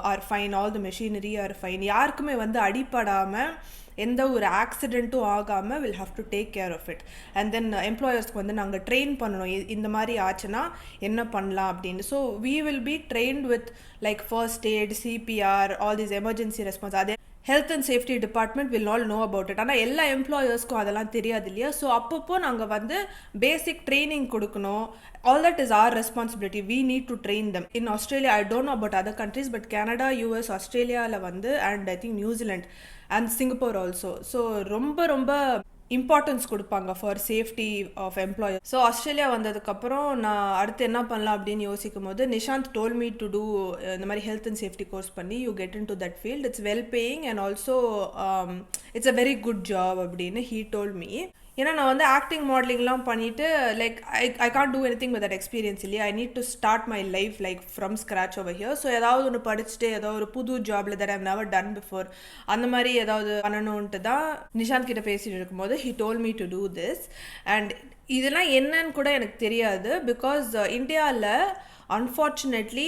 are fine, all the machinery are fine. யாருக்குமே வந்து அடிப்படாமல் எந்த ஒரு ஆக்சிடெண்ட்டும் ஆகாமல் will have to take care of it. And then எம்ப்ளாயர்ஸ்க்கு வந்து நாங்கள் ட்ரெயின் பண்ணணும், இந்த மாதிரி ஆச்சுன்னா என்ன பண்ணலாம் அப்படின்னு. So we will be trained with like first aid, CPR, all these emergency response. அதே health and safety department will not know about it. ஆனால் எல்லா எம்ப்ளாயர்ஸ்க்கும் அதெல்லாம் தெரியாது இல்லையா. ஸோ அப்பப்போ நாங்கள் வந்து பேசிக் ட்ரைனிங் கொடுக்கணும். All that is our responsibility. We need to train them. In Australia, I don't know about other countries, but Canada, US, Australia la vandu, and I think New Zealand and Singapore also. So ரொம்ப இம்பார்ட்டன்ஸ் கொடுப்பாங்க for safety of employer. So Australia வந்ததுக்கப்புறம் நான் அடுத்து என்ன பண்ணலாம் அப்படின்னு யோசிக்கும் போது Nishanth told me to do இந்த மாதிரி ஹெல்த் அண்ட் சேஃப்டி கோர்ஸ் பண்ணி you get into that field. It's well paying and also it's a very good job அப்படின்னு ஹீ டோல் மீ. ஏன்னா நான் வந்து ஆக்டிங் மாடலிங்லாம் பண்ணிவிட்டு like I can't do anything with that experience இல்லையா. I need to start my life like from scratch over here. So ஏதாவது ஒன்று படிச்சுட்டு ஏதாவது ஒரு புது ஜாபில் that I've never done before அந்த மாதிரி ஏதாவது பண்ணணுன்ட்டு தான் நிஷாந்த் கிட்ட பேசிட்டு இருக்கும்போது he told me to do this. And இதெல்லாம் என்னன்னு கூட எனக்கு தெரியாது. பிகாஸ் இந்தியாவில் அன்ஃபார்ச்சுனேட்லி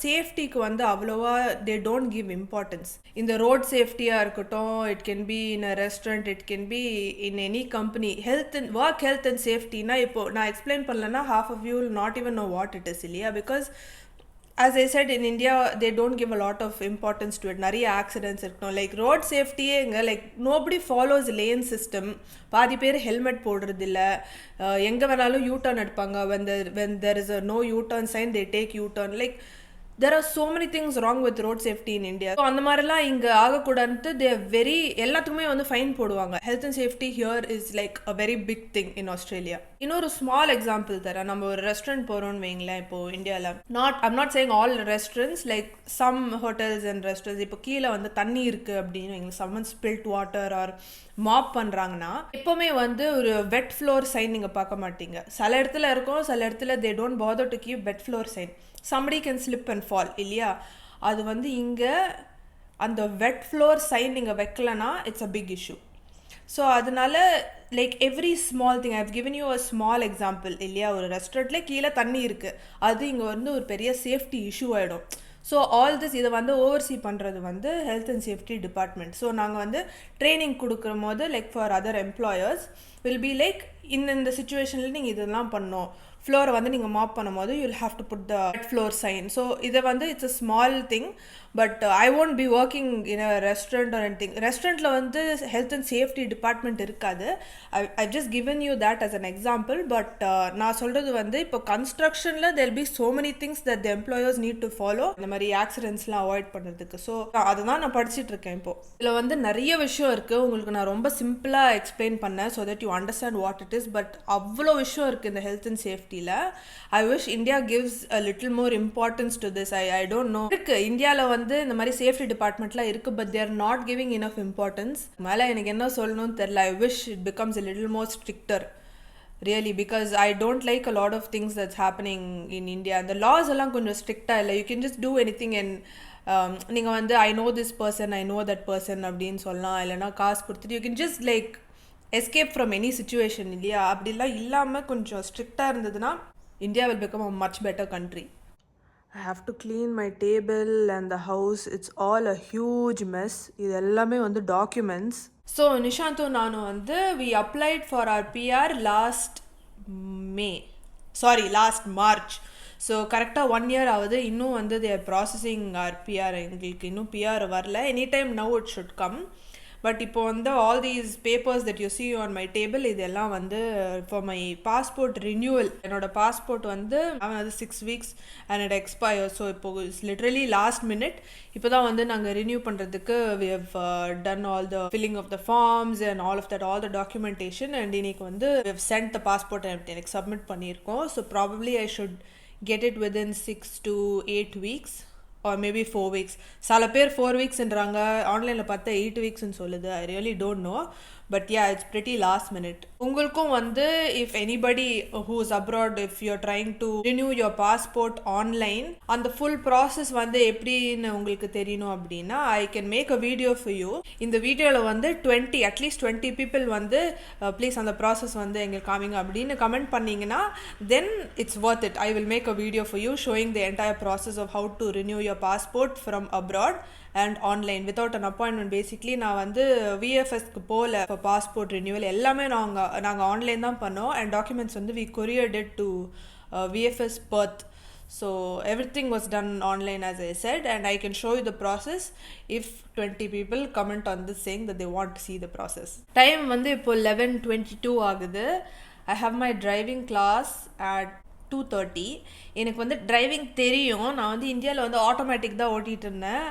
சேஃப்டிக்கு வந்து அவ்வளோவா தே டோன்ட் கிவ் இம்பார்ட்டன்ஸ். இந்த ரோட் சேஃப்டியாக இருக்கட்டும், it can be in a restaurant, it can be in any company. Health and work health and சேஃப்டினா இப்போ நான் எக்ஸ்பிளைன் பண்ணலன்னா half of you will not even know what it is இல்லையா. Because as I said, in India they don't give a lot of importance to it. நிறைய ஆக்சிடென்ட்ஸ் இருக்கணும். லைக் ரோட் சேஃப்டியே எங்கே like nobody follows lane system. பாதி பேர் ஹெல்மெட் போடுறதில்ல. எங்கே வேணாலும் யூ டர்ன் எடுப்பாங்க. when there is a no U-turn sign they take U-turn. like there are so many things wrong with road safety in India. So அந்த மாதிரிலாம் இங்கே ஆகக்கூடாதுன்ட்டு they are very எல்லாத்துக்குமே வந்து ஃபைன் போடுவாங்க. Health and safety here is like a very big thing in Australia. இன்னொரு ஸ்மால் எக்ஸாம்பிள் தரேன். நம்ம ஒரு ரெஸ்டாரண்ட் போகிறோம்னு வைங்களேன் இப்போது இந்தியாவில். I'm not saying all restaurants, like some hotels and restaurants. இப்போ கீழே வந்து தண்ணி இருக்குது அப்படின்னு வைங்களேன், someone spilt water or mop பண்ணுறாங்கன்னா எப்போவுமே வந்து ஒரு வெட் ஃப்ளோர் சைன் நீங்கள் பார்க்க மாட்டீங்க. சில இடத்துல இருக்கும், சில இடத்துல they don't bother to keep wet floor sign. somebody can slip and fall இல்லையா. அது வந்து இங்கே அந்த வெட் ஃப்ளோர் சைன் நீங்கள் வைக்கலனா it's a big issue. So அதனால like every small thing I have given you a small example இல்லையா. ஒரு ரெஸ்டாரண்ட்லேயே கீழே தண்ணி இருக்குது, அது இங்கே வந்து ஒரு பெரிய சேஃப்டி இஷ்யூ ஆகிடும். ஸோ ஆல் திஸ் இதை வந்து ஓவர்சீ பண்ணுறது வந்து health and safety department. So நாங்கள் வந்து ட்ரைனிங் கொடுக்கும் போது like for other employers will be like இந்த சுச்சுவேஷனில் நீங்கள் இதெல்லாம் பண்ணணும். ஃப்ளோரை வந்து நீங்கள் மாப் பண்ணும் போது you will have to put the floor sign. So இதை வந்து it's a small thing. But I won't be working in a restaurant or anything. ரெஸ்டாரண்ட்டில் வந்து ஹெல்த் அண்ட் சேஃப்டி டிபார்ட்மெண்ட் இருக்காது. I just given you that as an example. But நான் சொல்கிறது வந்து இப்போ கன்ஸ்ட்ரக்ஷனில் there be so many things that the employers need to follow இந்த மாதிரி ஆக்சிடென்ட்ஸ்லாம் அவாய்ட் பண்ணுறதுக்கு. ஸோ அதுதான் நான் படிச்சுட்டு இருக்கேன் இப்போது. இதில் வந்து நிறைய விஷயம் இருக்குது. உங்களுக்கு நான் ரொம்ப சிம்பிளாக எக்ஸ்பிளைன் பண்ணேன் so that you understand what it is. But அவ்வளோ விஷயம் இருக்குது இந்த ஹெல்த் அண்ட் சேஃப்டியில். I wish India gives a little more importance to this. I don't know. இருக்கு இந்தியாவில் வந்து இந்த மாதிரி சேஃப்டி டிபார்ட்மெண்ட்லாம் இருக்குது, but they're not giving enough importance. மேலே எனக்கு என்ன சொல்லணும்னு தெரியல. I wish it becomes a little more stricter really, because I don't like a lot of things that's happening in India. And the laws எல்லாம் கொஞ்சம் ஸ்ட்ரிக்டாக இல்லை. You can just do anything and நீங்கள் வந்து I know this person, I know that person அப்படின்னு சொல்லலாம். இல்லைனா காசு கொடுத்துட்டு you can just like escape from any situation இல்லையா. அப்படிலாம் இல்லாமல் கொஞ்சம் ஸ்ட்ரிக்டாக இருந்ததுன்னா India will become a much better country. I have to clean my table and the house. It's all a huge mess. இது எல்லாமே வந்து documents. So நிஷாந்தும் நானும் வந்து we applied for our PR last March. So கரெக்டாக 1 year ஆகுது. இன்னும் வந்து they are processing our PR. எங்களுக்கு இன்னும் PR வரல. Any time now it should come. But இப்போ வந்து all these papers that you see on my table இதெல்லாம் வந்து ஃபார் மை பாஸ்போர்ட் ரினியூவல். என்னோட பாஸ்போர்ட் வந்து அது 6 weeks and it expire. So இப்போ இட்ஸ் லிட்ரலி லாஸ்ட் மினிட். இப்போ தான் வந்து நாங்கள் ரினியூ பண்ணுறதுக்கு we have done all the filling of the forms and all of that, all the documentation. and இன்னைக்கு வந்து we have sent the passport and எனக்கு சப்மிட் பண்ணியிருக்கோம். So probably I should get it within 6 to 8 weeks or maybe 4 weeks. சில பேர் 4 weeksன்றாங்க, ஆன்லைனில் பார்த்தா 8 weeksன்னு சொல்லுது. ஐ really don't know. But yeah it's pretty last minute. உங்களுக்கும் வந்து if anybody who is abroad, if you're trying to renew your passport online, அந்த full process வந்து எப்படின்னு உங்களுக்கு தெரியணும் அப்படின்னா I can make a video for you. இந்த வீடியோவில் வந்து at least 20 people வந்து ப்ளீஸ் அந்த ப்ராசஸ் வந்து எங்களுக்கு காமிங்க அப்படின்னு கமெண்ட் பண்ணிங்கன்னா then it's worth it. I will make a video for you showing the entire process of how to renew your passport from abroad and online without an appointment. Basically நான் வந்து VFSக்கு போகல இப்போ பாஸ்போர்ட் ரினியூவல் எல்லாமே நாங்கள் ஆன்லைன் தான் பண்ணோம் and documents வந்து we couriered it to VFS Perth. So everything was done online as I said, and I can show you the process if 20 people comment on this saying that they want to see the process. Time வந்து இப்போ 11:22 ஆகுது. I have my driving class at 2:30. எனக்கு வந்து டிரைவிங் தெரியும். நான் வந்து இந்தியாவில் வந்து ஆட்டோமேட்டிக் தான் ஓட்டிகிட்டு இருந்தேன்.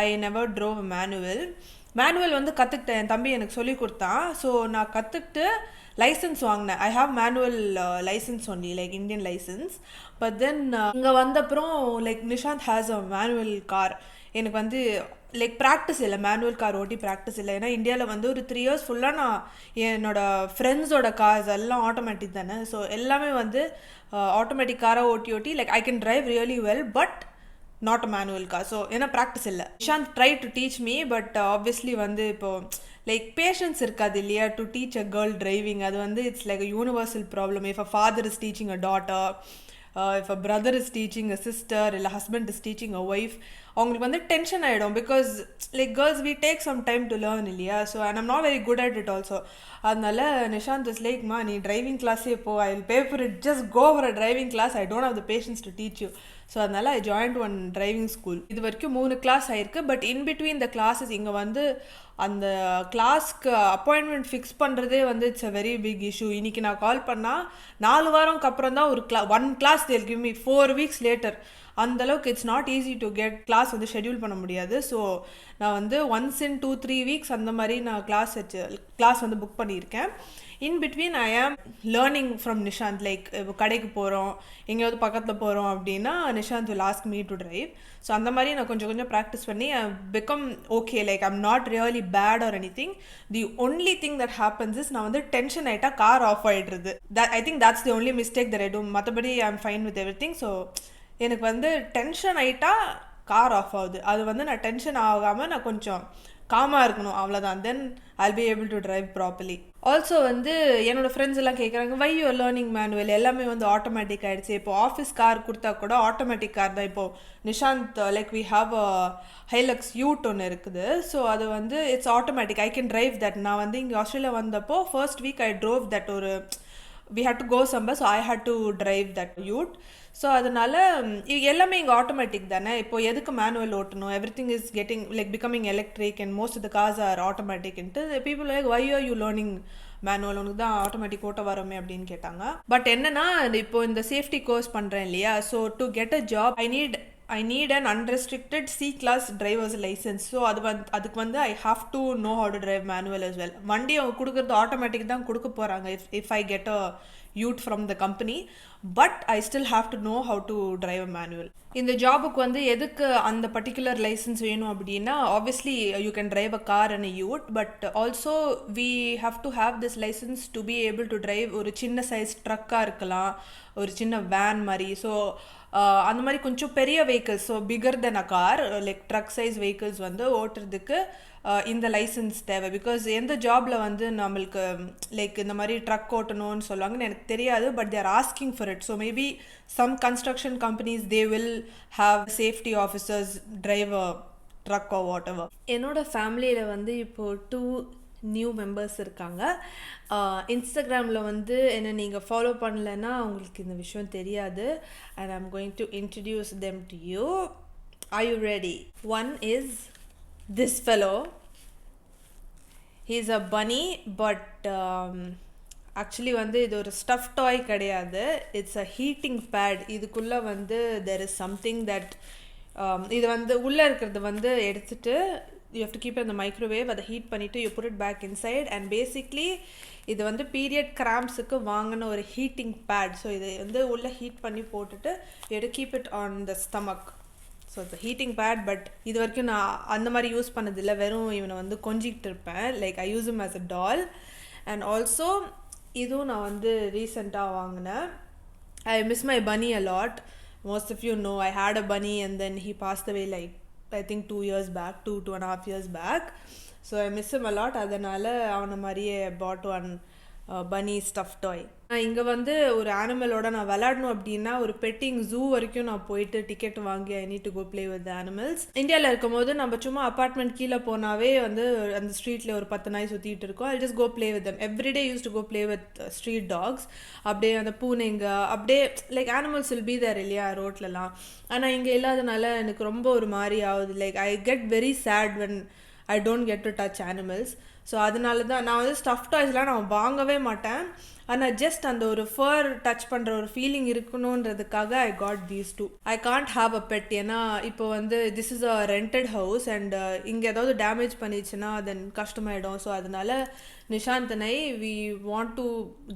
ஐ நெவர் ட்ரோவ் மேனுவல் வந்து கற்றுக்கிட்டேன். என் தம்பி எனக்கு சொல்லி கொடுத்தான். ஸோ நான் கற்றுக்கிட்டு லைசன்ஸ் வாங்கினேன். I have manual licence only like Indian licence. But then இங்கே வந்தப்புறம் like Nishanth has a manual car. எனக்கு வந்து லைக் ப்ராக்டிஸ் இல்லை, மேனுவல் கார் ஓட்டி ப்ராக்டிஸ் இல்லை. ஏன்னா இந்தியாவில் வந்து ஒரு 3 years ஃபுல்லாக நான் என்னோடய ஃப்ரெண்ட்ஸோட கார்ஸ் எல்லாம் ஆட்டோமேட்டிக் தானே. ஸோ எல்லாமே வந்து ஆட்டோமேட்டிக் காராக ஓட்டி like I can drive really well but not a manual car. So ஏன்னா ப்ராக்டிஸ் இல்லை. Nishanth try to teach me but obviously வந்து இப்போது லைக் பேஷன்ஸ் இருக்காது இல்லையா to teach a girl driving. அது வந்து it's like a universal problem. If a father is teaching a daughter, if a brother is teaching a sister, இல்லை husband is teaching a wife, அவங்களுக்கு வந்து டென்ஷன் ஆகிடும். Because like girls we take some time to learn இல்லையா. So and I'm not very good at it also. அதனால நிஷாந்த் இஸ் லைக் மா நீ டிரைவிங் கிளாஸே போ, I will pay for it, just go for a driving class, I don't have the patience to teach you. So அதனால் I joined one driving school. இது வரைக்கும் 3 கிளாஸ் ஆயிருக்கு. But in between the classes இங்கே வந்து அந்த கிளாஸ்க்கு அப்பாயின்மெண்ட் ஃபிக்ஸ் பண்ணுறதே வந்து it's a very big issue. இன்றைக்கி நான் கால் பண்ணால் 4 வாரம்க்கு அப்புறம் தான் ஒரு one class they'll give me 4 weeks later. அந்தளவுக்கு it's not easy to get class வந்து ஷெட்யூல் பண்ண முடியாது. ஸோ நான் வந்து ஒன்ஸ் இன் 2-3 weeks அந்த மாதிரி நான் கிளாஸ் வந்து புக் பண்ணியிருக்கேன். இன் பிட்வீன் ஐ ஆம் லேர்னிங் ஃப்ரம் நிஷாந்த். லைக் இப்போ கடைக்கு போகிறோம், எங்கேயாவது பக்கத்தில் போகிறோம் அப்படின்னா Nishanth will ask me to drive. So அந்த மாதிரி நான் கொஞ்சம் ப்ராக்டிஸ் பண்ணி I become okay. Like I'm not really bad or anything. The only thing that happens is நான் வந்து டென்ஷன் ஆகிட்டா கார் ஆஃப் ஆகிடுறது. I think that's the only mistake that I do. மற்றபடி ஐ am fine with everything. So எனக்கு வந்து டென்ஷன் ஆகிட்டா கார் ஆஃப் ஆகுது. அது வந்து நான் டென்ஷன் ஆகாமல் நான் கொஞ்சம் காமாக இருக்கணும், அவ்வளோதான். தென் I'll be able to drive properly. Also வந்து என்னோடய ஃப்ரெண்ட்ஸ் எல்லாம் கேட்குறாங்க வை யூ லேர்னிங் மேனுவல், எல்லாமே வந்து ஆட்டோமேட்டிக் ஆகிடுச்சு. இப்போது ஆஃபீஸ் கார் கொடுத்தா கூட ஆட்டோமேட்டிக் கார் தான். இப்போது Nishanth like we have a Hilux ute ஒன்று இருக்குது. ஸோ அது வந்து it's automatic, I can drive that. நான் வந்து இங்கே ஆஸ்திரேலியா வந்தப்போ first week I drove that. ஒரு we had to go somewhere, so I had to drive that ute. So அதனால் எல்லாமே இங்கே ஆட்டோமேட்டிக் தானே. இப்போ எதுக்கு மேனுவல் ஓட்டணும்? Everything is getting like becoming electric and most of the cars are ஆட்டோமேட்டிக்ன்ட்டு people like why are you learning manual, உனக்கு தான் ஆட்டோமேட்டிக் ஓட்ட வருமே அப்படின்னு கேட்டாங்க. பட் என்னன்னா இப்போ இந்த சேஃப்டி கோர்ஸ் பண்ணுறேன் இல்லையா. So to get a job I need an unrestricted C-class driver's license. So அதுக்கு வந்து I have to know how to drive manual as well. வண்டி அவங்க கொடுக்குறது ஆட்டோமேட்டிக் தான் கொடுக்க போகிறாங்க if I get a ute from the company, but I still have to know how to drive a manual. இந்த ஜாபுக்கு வந்து எதுக்கு அந்த பர்டிகுலர் லைசன்ஸ் வேணும் அப்படின்னா obviously you can drive a car and a ute, but also we have to have this licence to be able to drive ஒரு சின்ன சைஸ் ட்ரக்காக இருக்கலாம், ஒரு சின்ன வேன் மாதிரி. ஸோ அந்த மாதிரி கொஞ்சம் பெரிய vehicles, so bigger than a car like truck size vehicles வந்து ஓட்டுறதுக்கு இந்த லைசன்ஸ் தேவை. பிகாஸ் எந்த ஜாபில் வந்து நம்மளுக்கு லைக் இந்த மாதிரி ட்ரக் ஓட்டணும்னு சொல்லுவாங்கன்னு எனக்கு தெரியாது, but they're asking for it. So maybe some construction companies they will have safety officers drive a truck or whatever. என்னோடய ஃபேமிலியில் வந்து இப்போது 2 நியூ மெம்பர்ஸ் இருக்காங்க. இன்ஸ்டாகிராமில் வந்து என்னை நீங்கள் ஃபாலோ பண்ணலைன்னா உங்களுக்கு இந்த விஷயம் தெரியாது. And I am going to introduce them to you. Are you ready? One is this fellow. He's a bunny, but actually வந்து இது ஒரு ஸ்டஃப் டாய் கிடையாது. It's a heating pad. இதுக்குள்ளே வந்து there is something that இது வந்து உள்ளே இருக்கிறது வந்து எடுத்துட்டு you have to keep it in the microwave. அதை ஹீட் பண்ணிவிட்டு you put it back inside, and basically இது வந்து பீரியட் கிராம்ஸுக்கு வாங்கின ஒரு ஹீட்டிங் பேட். ஸோ இதை வந்து உள்ளே ஹீட் பண்ணி போட்டுட்டு you have to keep it on the stomach. So it's heating pad. But இது வரைக்கும் நான் அந்த மாதிரி யூஸ் பண்ணதில்லை, வெறும் இவனை வந்து கொஞ்சிக்கிட்டு இருப்பேன். Like I use him as a doll. And also இதுவும் நான் வந்து ரீசெண்டாக வாங்கினேன். I miss my bunny a lot. Most of you know I had a bunny and then he passed away like I think 2 years back, 2.5 years back. So I miss him a lot. அதனால அவனை மாதிரியே bought one bunny stuffed toy. இங்கே வந்து ஒரு ஆனிமலோட நான் விளையாடணும் அப்படின்னா ஒரு பெட்டிங் ஜூ வரைக்கும் நான் போயிட்டு டிக்கெட் வாங்கி I need to go play with animals. இந்தியாவில் இருக்கும்போது நம்ம சும்மா அப்பார்ட்மெண்ட் கீழே போனாவே வந்து அந்த ஸ்ட்ரீட்டில் ஒரு 10 நாய் சுற்றிட்டு இருக்கோம். I just go play with them everyday. Used to go play with street dogs. அப்படியே அந்த பூனைங்க அப்படியே like animals will be there இல்லையா ரோட்லலாம். ஆனால் இங்கே இல்லாதனால எனக்கு ரொம்ப ஒரு மாதிரி ஆகுது. Like I get very sad when I don't get to touch animals. So அதனால தான் நான் வந்து ஸ்டஃப் டாய்ஸ்லாம் நான் வாங்கவே மாட்டேன். ஆனால் ஜஸ்ட் அந்த ஒரு ஃபர் டச் பண்ணுற ஒரு ஃபீலிங் இருக்கணுன்றதுக்காக I got these two. I can't have a pet. ஏன்னா இப்போ வந்து this is a rented house and இங்கே ஏதாவது டேமேஜ் பண்ணிச்சுன்னா தென் கஷ்டமாயிடும். ஸோ அதனால நிஷாந்தனை we want to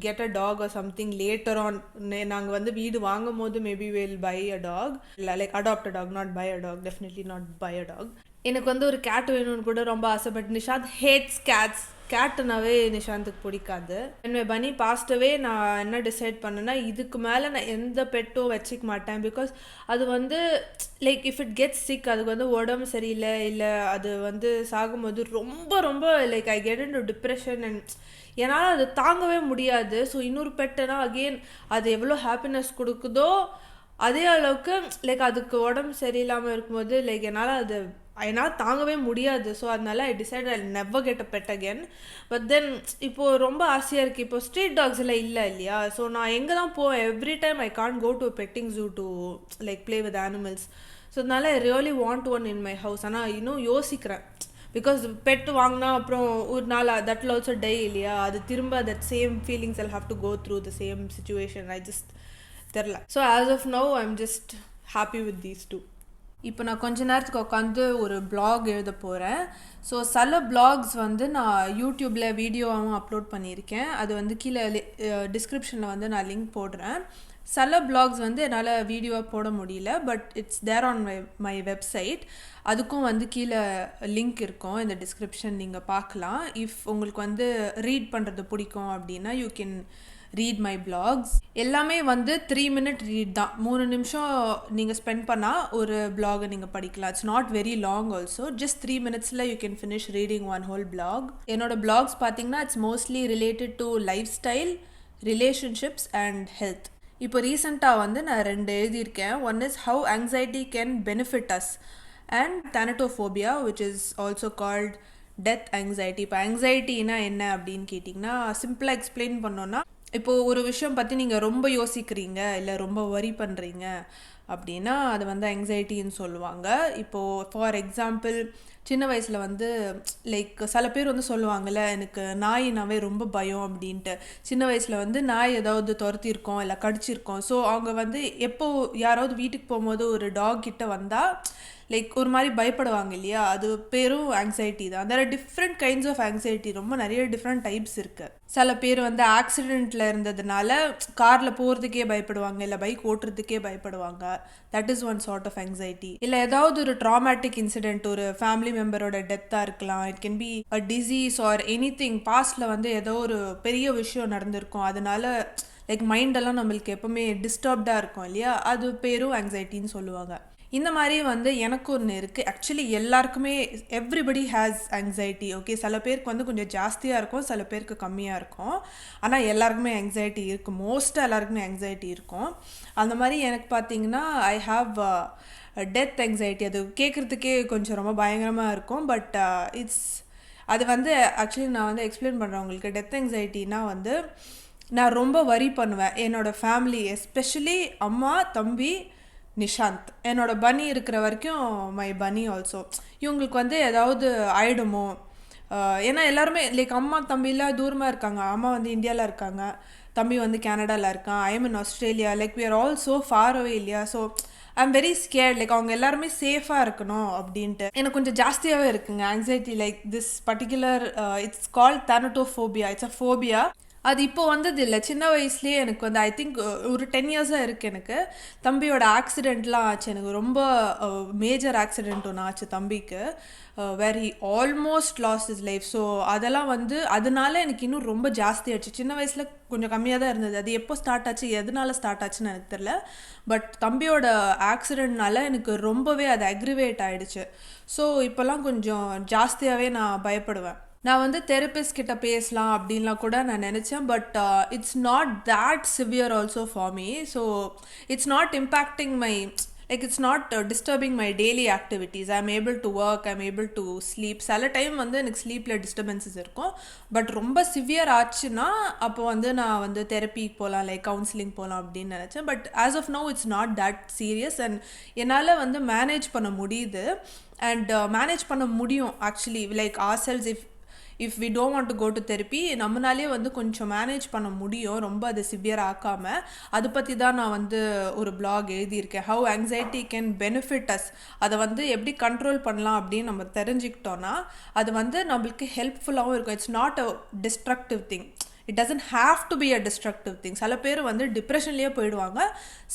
get a dog or something later on. நாங்கள் வந்து வீடு வாங்கும் போது maybe will buy a dog. இல்லை like adopt a dog, not buy a dog. Definitely not buy a dog. எனக்கு வந்து ஒரு கேட் வேணும்னு கூட ரொம்ப ஆசைப்பட்டு நிஷாந்த் ஹேட்ஸ் கேட்ஸ். கேட்டுனாவே நிஷாந்துக்கு பிடிக்காது. என்னோட பனி பாஸ்டவே நான் என்ன டிசைட் பண்ணேன்னா இதுக்கு மேலே நான் எந்த பெட்டும் வச்சுக்க மாட்டேன். பிகாஸ் அது வந்து like if it gets sick, அதுக்கு வந்து உடம்பு சரியில்லை இல்லை அது வந்து சாகும்போது ரொம்ப ரொம்ப like I get into depression and என்னால் அது தாங்கவே முடியாது. ஸோ இன்னொரு பெட்டுனா அகெயின் அது எவ்வளோ ஹாப்பினஸ் கொடுக்குதோ அதே அளவுக்கு லைக் அதுக்கு உடம்பு சரியில்லாமல் இருக்கும்போது லைக் என்னால் தாங்கவே முடியாது. ஸோ அதனால I decide I never get a pet again. But then இப்போது ரொம்ப ஆசையாக இருக்குது. இப்போ ஸ்ட்ரீட் டாக்ஸ் எல்லாம் இல்லை இல்லையா. ஸோ நான் எங்கே தான் போவேன் every time I can't go to petting zoo to like play with animals. So அதனால I really want one in my house. ஆனால் இன்னும் யோசிக்கிறேன். பிகாஸ் பெட்டு வாங்கினா அப்புறம் ஒரு நாள் தட் வில் ஆல்சோ டை இல்லையா. அது திரும்ப that same feelings I'll have to go through the same situation. I just தெரில. So as of now I am just happy with these two. இப்போ நான் கொஞ்ச நேரத்துக்கு உட்காந்து ஒரு பிளாக் எழுத போகிறேன். ஸோ சில பிளாக்ஸ் வந்து நான் யூடியூப்பில் வீடியோவாகவும் அப்லோட் பண்ணியிருக்கேன். அது வந்து கீழே டிஸ்கிரிப்ஷனில் வந்து நான் லிங்க் போடுறேன். சில பிளாக்ஸ் வந்து என்னால் வீடியோவாக போட முடியல, but it's there on my website. அதுக்கும் வந்து கீழே லிங்க் இருக்கும் இந்த டிஸ்கிரிப்ஷன், நீங்கள் பார்க்கலாம். இஃப் உங்களுக்கு வந்து ரீட் பண்ணுறது பிடிக்கும் அப்படின்னா you can read my blogs. எல்லாமே வந்து 3 minute ரீட் தான். 3 நிமிஷம் நீங்கள் ஸ்பெண்ட் பண்ணால் ஒரு பிளாகை நீங்கள் படிக்கலாம். It's not very long also. Just 3 minutesல you can finish reading one whole blog. என்னோட பிளாக்ஸ் பார்த்தீங்கன்னா it's mostly related to lifestyle, relationships and health. இப்போ ரீசெண்டாக வந்து நான் 2 எழுதியிருக்கேன். One is how anxiety can benefit us and thanatophobia which is also called death anxiety. இப்போ ஆங்ஸைட்டினா என்ன அப்படின்னு கேட்டிங்கன்னா சிம்பிளாக எக்ஸ்பிளைன் பண்ணோன்னா, இப்போது ஒரு விஷயம் பற்றி நீங்கள் ரொம்ப யோசிக்கிறீங்க இல்லை ரொம்ப வரி பண்ணுறீங்க அப்படின்னா அது வந்து ஆங்ஸைட்டின்னு சொல்லுவாங்க. இப்போது ஃபார் எக்ஸாம்பிள் சின்ன வயசில் வந்து லைக் சில பேர் வந்து சொல்லுவாங்கள்ல எனக்கு நாயினாவே ரொம்ப பயம் அப்படின்ட்டு. சின்ன வயசில் வந்து நாய் ஏதாவது துரத்திருக்கோம் இல்லை கடிச்சிருக்கோம். ஸோ அவங்க வந்து எப்போ யாராவது வீட்டுக்கு போகும்போது ஒரு டாக் கிட்ட வந்தால் லைக் ஒரு மாதிரி பயப்படுவாங்க இல்லையா. அது பேரும் ஆங்ஸைட்டி தான். There are different kinds of anxiety. ரொம்ப நிறைய டிஃப்ரெண்ட் டைப்ஸ் இருக்குது. சில பேர் வந்து ஆக்சிடெண்ட்டில் இருந்ததுனால காரில் போகிறதுக்கே பயப்படுவாங்க இல்லை பைக் ஓட்டுறதுக்கே பயப்படுவாங்க. That is one sort of anxiety. இல்லை ஏதாவது ஒரு ட்ராமேட்டிக் இன்சிடென்ட், ஒரு ஃபேமிலி மெம்பரோட டெத்தாக இருக்கலாம். It can be a disease or anything. பாஸ்டில் வந்து ஏதோ ஒரு பெரிய விஷயம் நடந்திருக்கும், அதனால லைக் மைண்டெல்லாம் நம்மளுக்கு எப்போவுமே டிஸ்டர்ப்டாக இருக்கும் இல்லையா. அது பேரும் ஆங்ஸைட்டின்னு சொல்லுவாங்க. இந்த மாதிரி வந்து எனக்கு ஒன்று இருக்குது. ஆக்சுவலி எல்லாருக்குமே எவ்ரிபடி ஹேஸ் ஆங்ஸைட்டி. ஓகே, சில பேருக்கு வந்து கொஞ்சம் ஜாஸ்தியாக இருக்கும், சில பேருக்கு கம்மியாக இருக்கும். ஆனால் எல்லாருக்குமே ஆங்ஸைட்டி இருக்குது. மோஸ்ட்டாக எல்லாருக்குமே ஆங்ஸைட்டி இருக்கும். அந்த மாதிரி எனக்கு பார்த்தீங்கன்னா ஐ ஹாவ் டெத் ஆங்ஸைட்டி. அது கேட்குறதுக்கே கொஞ்சம் ரொம்ப பயங்கரமாக இருக்கும். பட் அது வந்து ஆக்சுவலி நான் வந்து எக்ஸ்பிளைன் பண்ணுறேன் உங்களுக்கு. டெத் ஆங்ஸைட்டினா வந்து நான் ரொம்ப வரி பண்ணுவேன் என்னோடய ஃபேமிலி, எஸ்பெஷலி அம்மா, தம்பி, நிஷாந்த். என்னோட பனி இருக்கிற வரைக்கும் மை பனி ஆல்சோ. இவங்களுக்கு வந்து ஏதாவது ஆயிடுமோ, ஏன்னா எல்லாருமே லைக் அம்மா தம்பிலாம் தூரமாக இருக்காங்க. அம்மா வந்து இந்தியாவில் இருக்காங்க, தம்பி வந்து கனடாவில் இருக்கான், I am in Australia. Like we are all so far away இல்லையா. So I am very scared. Like அவங்க எல்லாருமே சேஃபாக இருக்கணும் அப்படின்ட்டு எனக்கு கொஞ்சம் ஜாஸ்தியாகவே இருக்குங்க anxiety. Like this particular it's called thanatophobia. It's a phobia. அது இப்போ வந்தது இல்லை. சின்ன வயசுலேயே எனக்கு வந்து ஐ திங்க் ஒரு 10 இயர்ஸாக இருக்குது எனக்கு. தம்பியோட ஆக்சிடெண்ட்லாம் ஆச்சு. எனக்கு ரொம்ப மேஜர் ஆக்சிடெண்ட் ஒன்று ஆச்சு தம்பிக்கு. Where he almost lost his life. So அதெல்லாம் வந்து அதனால எனக்கு இன்னும் ரொம்ப ஜாஸ்தி ஆச்சு. சின்ன வயசில் கொஞ்சம் கம்மியாக தான் இருந்தது. அது எப்போ ஸ்டார்ட் ஆச்சு, எதனால ஸ்டார்ட் ஆச்சுன்னு எனக்கு தெரில. பட் தம்பியோட ஆக்சிடெண்ட்னால எனக்கு ரொம்பவே அது அக்ரிவேட் ஆகிடுச்சு. ஸோ இப்போல்லாம் கொஞ்சம் ஜாஸ்தியாகவே நான் பயப்படுவேன். நான் வந்து தெரபிஸ்ட் கிட்ட பேசலாம் அப்படின்லாம் கூட நான் நினச்சேன். But it's not that severe also for me. So it's not impacting my it's not disturbing my daily activities. I'm able to work, I'm able to sleep. சில டைம் வந்து எனக்கு ஸ்லீப்பில் டிஸ்டர்பன்சஸ் இருக்கும். பட் ரொம்ப சிவியர் ஆச்சுன்னா அப்போ வந்து நான் வந்து தெரப்பிக்கு போகலாம், லைக் கவுன்சிலிங் போகலாம் அப்படின்னு நினச்சேன். But as of now it's not that serious. And என்னால் வந்து மேனேஜ் பண்ண முடியுது. அண்ட் மேனேஜ் பண்ண முடியும் actually, like ourselves. If we don't want to go to therapy, நம்மளாலே வந்து கொஞ்சம் மேனேஜ் பண்ண முடியும், ரொம்ப அது சிவியர் ஆக்காமல். அதை பற்றி தான் நான் வந்து ஒரு பிளாக் எழுதியிருக்கேன். How anxiety can benefit us. அதை வந்து எப்படி கண்ட்ரோல் பண்ணலாம் அப்படின்னு நம்ம தெரிஞ்சுக்கிட்டோன்னா அது வந்து நம்மளுக்கு ஹெல்ப்ஃபுல்லாகவும் இருக்கும். It's not a destructive thing. It doesn't have to be a destructive thing. சில பேர் வந்து டிப்ரெஷன்லேயே போயிடுவாங்க,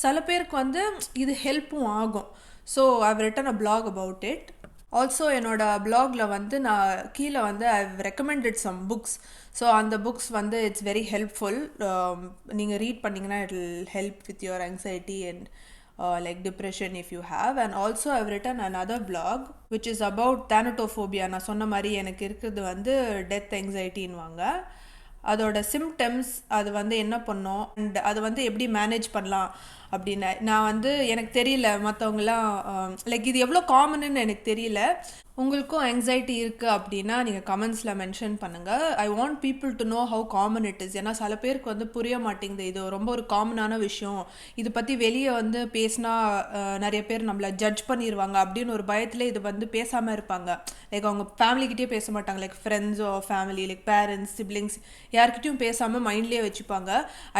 சில பேருக்கு வந்து இது ஹெல்ப்பும் ஆகும். So I've written a blog about it. Also என்னோடய பிளாகில் வந்து நான் கீழே வந்து I've recommended some books. So அந்த புக்ஸ் வந்து இட்ஸ் வெரி ஹெல்ப்ஃபுல். நீங்கள் ரீட் பண்ணிங்கன்னா it will help with your anxiety and like depression if you have. And also I've written another blog which is about thanatophobia. நான் சொன்ன மாதிரி எனக்கு இருக்கிறது வந்து டெத் ஆங்ஸைட்டின்வாங்க. அதோட சிம்டம்ஸ், அது வந்து என்ன பண்ணோம் அண்ட் அது வந்து எப்படி மேனேஜ் பண்ணலாம் அப்படின்னு நான் வந்து எனக்கு தெரியல. மற்றவங்களாம் லைக் இது எவ்வளோ காமன்னு எனக்கு தெரியல. உங்களுக்கும் ஆங்ஸைட்டி இருக்குது அப்படின்னா நீங்கள் கமெண்ட்ஸில் மென்ஷன் பண்ணுங்கள். I want people to know how common it is. ஏன்னா சில பேருக்கு வந்து புரிய மாட்டேங்குது, இது ரொம்ப ஒரு காமனான விஷயம், இது பற்றி வெளியே வந்து பேசினா நிறைய பேர் நம்மளை ஜட்ஜ் பண்ணிடுவாங்க அப்படின்னு ஒரு பயத்தில் இது வந்து பேசாமல் இருப்பாங்க. லைக் அவங்க ஃபேமிலிக்கிட்டே பேச மாட்டாங்க, லைக் ஃப்ரெண்ட்ஸோ ஃபேமிலி, லைக் பேரண்ட்ஸ், சிப்ளிங்ஸ், யார்கிட்டையும் பேசாமல் மைண்ட்லேயே வச்சுப்பாங்க.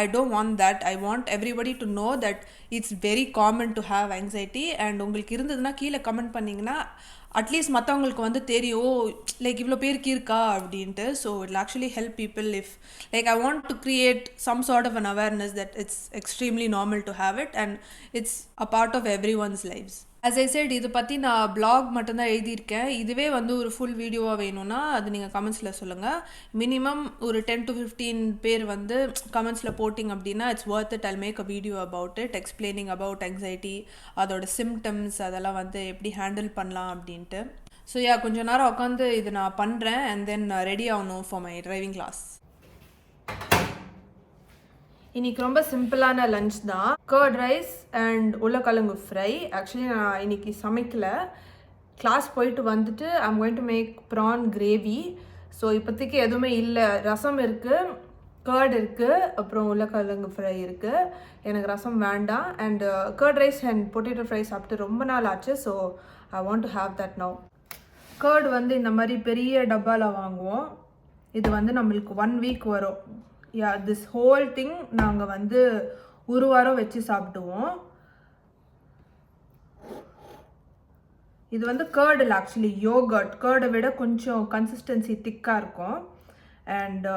I don't want that. I want everybody to know that it's very common to have anxiety. And உங்களுக்கு இருந்ததுன்னா கீழே கமெண்ட் பண்ணிங்கன்னா அட்லீஸ்ட் மற்றவங்களுக்கு வந்து தெரியும் லைக் இவ்வளோ பேருக்கு இருக்கா அப்படின்ட்டு. So it actually help people if like I want to create some sort of an awareness that it's extremely normal to have it and it's a part of everyone's life's. as I said, இது பற்றி நான் பிளாக் மட்டும்தான் எழுதியிருக்கேன். இதுவே வந்து ஒரு ஃபுல் வீடியோவாக வேணும்னா அது நீங்கள் கமெண்ட்ஸில் சொல்லுங்கள். மினிமம் ஒரு 10 to 15 பேர் வந்து கமெண்ட்ஸில் போட்டிங்க அப்படின்னா it's worth it. I'll make a video about it, explaining about anxiety, அதோட சிம்டம்ஸ், அதெல்லாம் வந்து எப்படி ஹேண்டில் பண்ணலாம் அப்படின்ட்டு. ஸோ கொஞ்சம் நேரம் உட்காந்து இது நான் பண்ணுறேன் அண்ட் தென் ரெடி ஆகணும் ஃபார் மை டிரைவிங் கிளாஸ். இன்றைக்கி ரொம்ப சிம்பிளான லஞ்ச் தான். கர்ட் ரைஸ் அண்ட் உருளைக்கிழங்கு ஃப்ரை. ஆக்சுவலி நான் இன்றைக்கி சமைக்கல, கிளாஸ் போயிட்டு வந்துட்டு I'm going to make prawn gravy. So இப்போதைக்கு எதுவுமே இல்லை. ரசம் இருக்குது, கர்ட் இருக்குது, அப்புறம் உருளைக்கிழங்கு ஃப்ரை இருக்குது. எனக்கு ரசம் வேண்டாம். And curd rice and potato fry சாப்பிட்டு ரொம்ப நாள் ஆச்சு. So I want to have that now. Curd வந்து இந்த மாதிரி பெரிய டப்பாவில் வாங்குவோம். இது வந்து நம்மளுக்கு 1 வீக் வரும். திஸ் ஹோல் திங் நாங்கள் வந்து ஒரு வாரம் வச்சு சாப்பிடுவோம். இது வந்து கர்ட் இல்லை, ஆக்சுவலி யோகர்ட். கர்டை விட கொஞ்சம் கன்சிஸ்டன்சி திக்காக இருக்கும். அண்ட்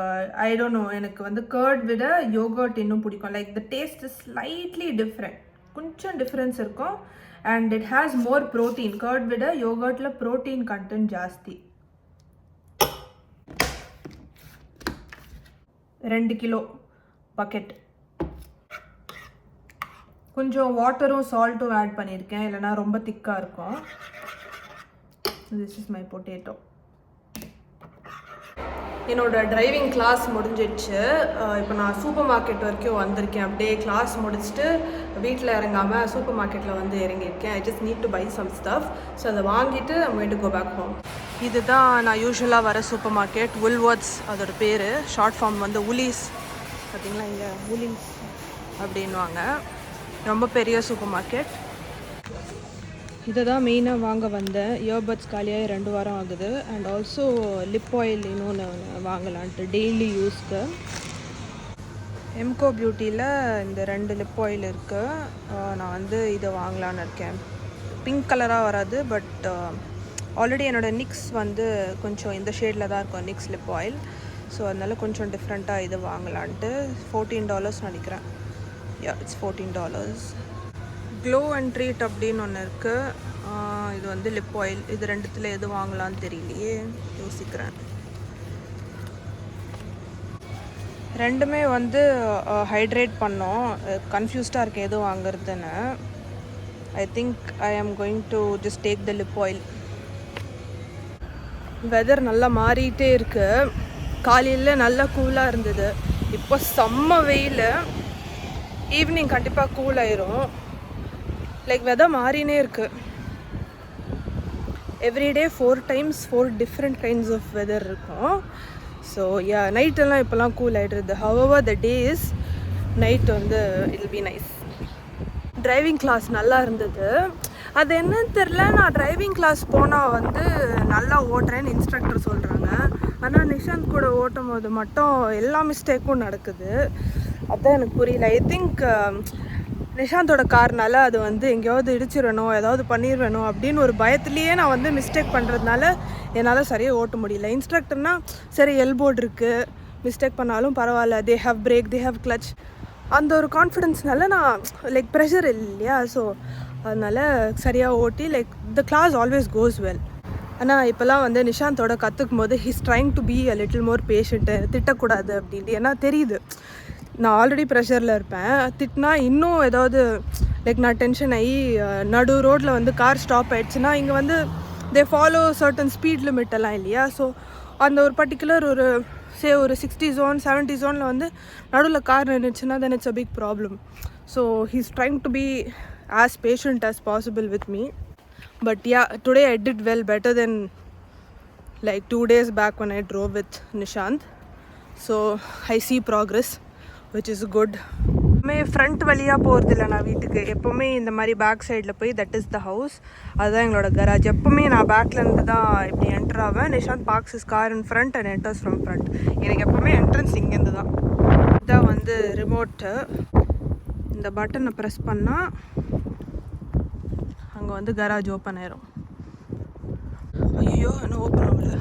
ஐ டோன்ட் நோ, எனக்கு வந்து கர்ட் விட யோகர்ட் இன்னும் பிடிக்கும். Like the taste is slightly different, கொஞ்சம் டிஃப்ரென்ஸ் இருக்கும். And it has more protein. Curd விட யோகர்ட்டில் ப்ரோட்டீன் கண்டென்ட் ஜாஸ்தி. 2 கிலோ பக்கெட். கொஞ்சம் வாட்டரும் சால்ட்டும் ஆட் பண்ணியிருக்கேன், இல்லைனா ரொம்ப திக்காக இருக்கும். This is my potato. என்னோட டிரைவிங் கிளாஸ் முடிஞ்சிடுச்சு. இப்போ நான் சூப்பர் மார்க்கெட் வரைக்கும் வந்திருக்கேன். அப்படியே கிளாஸ் முடிச்சுட்டு வீட்டில் இறங்காமல் சூப்பர் மார்க்கெட்டில் வந்து இறங்கியிருக்கேன். I just need to buy some stuff. So அதை வாங்கிட்டு I'm going to go back home. இதுதான் நான் யூஸ்வலாக வர சூப்பர் மார்க்கெட். வுல்வர்ட்ஸ் அதோட பேர். ஷார்ட் ஃபார்ம் வந்து உலீஸ். பார்த்தீங்களா, இங்கே உலீஸ் அப்படின்வாங்க. ரொம்ப பெரிய சூப்பர் மார்க்கெட். இதை தான் மெயினாக வாங்க வந்தேன். இயர்பட்ஸ் காலியாக 2 வாரம் ஆகுது. அண்ட் ஆல்சோ லிப் ஆயில் இன்னொன்று வாங்கலான்ட்டு டெய்லி யூஸ்க்கு. எம்கோ பியூட்டியில் இந்த 2 லிப் ஆயில் இருக்குது. நான் வந்து இதை வாங்கலான்னு இருக்கேன். பிங்க் கலராக வராது, பட் ஆல்ரெடி என்னோடய நிக்ஸ் வந்து கொஞ்சம் இந்த ஷேடில் தான் இருக்கும், நிக்ஸ் லிப் ஆயில். ஸோ அதனால் கொஞ்சம் டிஃப்ரெண்ட்டாக இது வாங்கலான்ட்டு $14 நினைக்கிறேன். இட்ஸ் $14. க்ளோ அண்ட் ட்ரீட் அப்படின்னு ஒன்று இருக்குது. இது வந்து லிப் ஆயில். இது ரெண்டுத்தில் எது வாங்கலான்னு தெரியலையே, யோசிக்கிறேன். ரெண்டுமே வந்து ஹைட்ரேட் பண்ணோம். கன்ஃபியூஸ்டாக இருக்குது எது வாங்குறதுன்னு. ஐ think I am going to just take the lip oil. Weather நல்லா மாறிட்டே இருக்குது. காலையில் நல்லா கூலாக இருந்தது, இப்போ செம்ம வெயில். ஈவினிங் கண்டிப்பாக கூல் ஆயிரும். லைக் வெதர் மாறினே இருக்குது. Everyday 4 times 4 different kinds of weather இருக்கும். ஸோ நைட்டெல்லாம் இப்போல்லாம் கூல் ஆகிடுறது. ஹவவர் த டேஸ் நைட் வந்து it will be nice. Driving class நல்லா இருந்தது. அது என்னன்னு தெரில, நான் டிரைவிங் கிளாஸ் போனால் வந்து நல்லா ஓட்டுறேன்னு இன்ஸ்ட்ரக்டர் சொல்கிறாங்க. ஆனால் நிஷாந்த் கூட ஓட்டும் போது மட்டும் எல்லா மிஸ்டேக்கும் நடக்குது. அதுதான் எனக்கு புரியல. ஐ திங்க் நிஷாந்தோட கார்னால அது வந்து எங்கேயாவது இடிச்சிடணும், ஏதாவது பண்ணிடுவேணும் அப்படின்னு ஒரு பயத்துலேயே நான் வந்து மிஸ்டேக் பண்ணுறதுனால என்னால் சரியாக ஓட்ட முடியல. இன்ஸ்ட்ரக்டர்னால் சரி எல்போர்டு இருக்குது, மிஸ்டேக் பண்ணாலும் பரவாயில்ல, they have break, they have clutch, அந்த ஒரு கான்ஃபிடென்ஸ்னால நான் லைக் ப்ரெஷர் இல்லையா, ஸோ அதனால் சரியாக ஓட்டி like the class always goes well. ஆனால் இப்போல்லாம் வந்து நிஷாந்தோட கற்றுக்கும் போது he's trying to be a little more patient, திட்டக்கூடாது அப்படின்ட்டு. ஏன்னா தெரியுது நான் ஆல்ரெடி ப்ரெஷரில் இருப்பேன். திட்டினா இன்னும் ஏதாவது லைக் நான் டென்ஷன் ஆகி நடு ரோட்டில் வந்து கார் ஸ்டாப் ஆகிடுச்சுன்னா இங்கே வந்து they follow certain speed limit எல்லாம் இல்லையா. ஸோ அந்த ஒரு பர்டிகுலர் ஒரு 60 zone 70 zoneல வந்து நடுவில் கார் நின்றுச்சுன்னா then it's a big problem. So he's trying to be as patient as possible with me. But yeah, today I did well, better than like 2 days back when I drove with Nishant. So I see progress, which is good. Front வழியாக போகிறதில்ல நான் வீட்டுக்கு. எப்போவுமே இந்த மாதிரி பேக் சைடில் போய் தட் இஸ் த ஹவுஸ், அதுதான் எங்களோட கராஜ். எப்போவுமே நான் பேக்லேருந்து தான் இப்படி என்டர் ஆவேன். Nishanth parks his car in front and enters from front. எனக்கு எப்போவுமே என்ட்ரன்ஸ் இங்கேருந்து தான். இதுதான் வந்து ரிமோட்டு. இந்த பட்டனை ப்ரெஸ் பண்ணால் அங்கே வந்து கராஜ் ஓப்பன் ஆயிரும். ஐயோ இன்னும் ஓப்பன் ஆகல,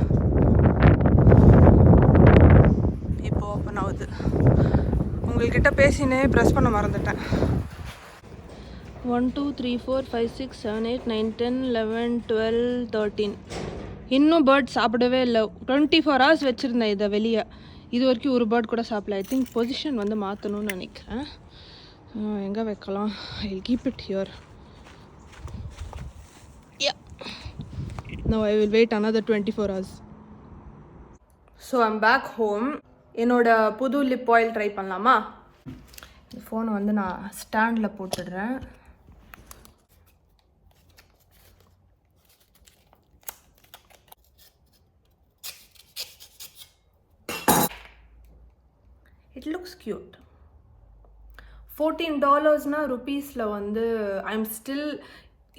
இப்போ ஓப்பன் ஆகுது. உங்கள்கிட்ட பேசினே ப்ரெஸ் பண்ண மறந்துட்டேன். 1 2 3 4 5 6 7 8 9 10 11 12 13. இன்னும் பேர்ட் சாப்பிடவே இல்லை. 24 hours வச்சுருந்தேன் இதை வெளியே, இது வரைக்கும் ஒரு பேர்ட் கூட சாப்பிடல. ஐ திங்க் பொசிஷன் வந்து மாற்றணும்னு நினைக்கிறேன். எங்கே வைக்கலாம்? I will keep it here. Now I will wait another 24 hours. So I'm back home. என்னோட புது லிப் ஆயில் ட்ரை பண்ணலாமா? இந்த ஃபோனை வந்து நான் ஸ்டாண்டில் போட்டுடுறேன். It looks cute. $14 ருபீஸில் வந்து ஐம் ஸ்டில்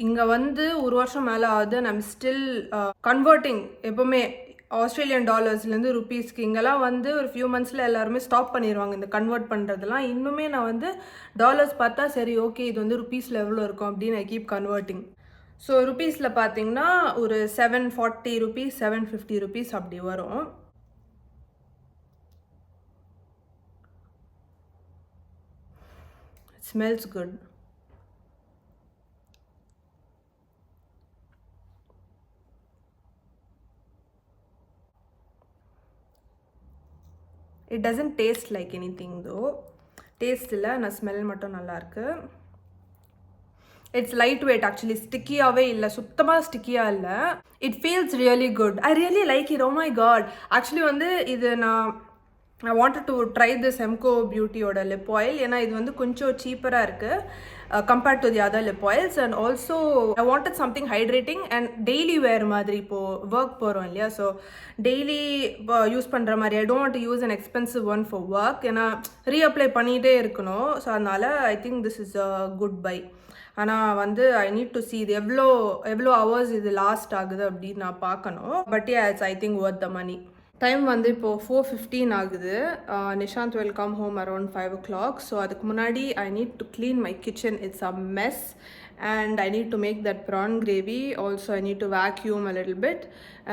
இங்கே வந்து ஒரு வருஷம் மேலே ஆகுது. And I'm still converting. எப்போவுமே ஆஸ்திரேலியன் டாலர்ஸ்லேருந்து ருபீஸ்க்கு இங்கெல்லாம் வந்து ஒரு ஃபியூ மந்த்ஸில் எல்லாருமே ஸ்டாப் பண்ணிடுவாங்க இந்த கன்வெர்ட் பண்ணுறதுலாம். இன்னுமே நான் வந்து டாலர்ஸ் பார்த்தா சரி ஓகே இது வந்து ருபீஸில் எவ்வளோ இருக்கும் அப்படின்னு ஐ கீப் கன்வெர்ட்டிங். ஸோ ருபீஸில் பார்த்தீங்கன்னா ஒரு 740 rupees 750 rupees அப்படி வரும். It smells good. It doesn't taste like anything though. Taste இல்லை, நான் ஸ்மெல் மட்டும் நல்லாயிருக்கு. It's lightweight actually. ஸ்டிக்கியாகவே இல்லை, சுத்தமாக ஸ்டிக்கியாக இல்லை. It feels really good. I really like it. Oh my God. Actually வந்து இது I wanted to try this Emco Beautyயோட லிப் ஆயில். ஏன்னா இது வந்து கொஞ்சம் சீப்பராக இருக்குது compared to the other lip oils. And also I wanted something hydrating and daily wear மாதிரி. இப்போது ஒர்க் போகிறோம் இல்லையா, ஸோ டெய்லி யூஸ் பண்ணுற மாதிரி. ஐ don't want to use an expensive one for work. ஏன்னா ரீஅப்ளை பண்ணிகிட்டே இருக்கணும். ஸோ அதனால் I think this is a good bye. ஆனால் வந்து ஐ நீட் டு see இது எவ்வளோ ஹவர்ஸ் இது லாஸ்ட் ஆகுது அப்படின்னு நான் பார்க்கணும். But it's I think worth the money. Time வந்து இப்போது 4:15 ஆகுது. Nishanth will come home around 5 o'clock. So அதுக்கு முன்னாடி I need to clean my kitchen. It's a mess and I need to make that prawn gravy. Also I need to vacuum a little bit,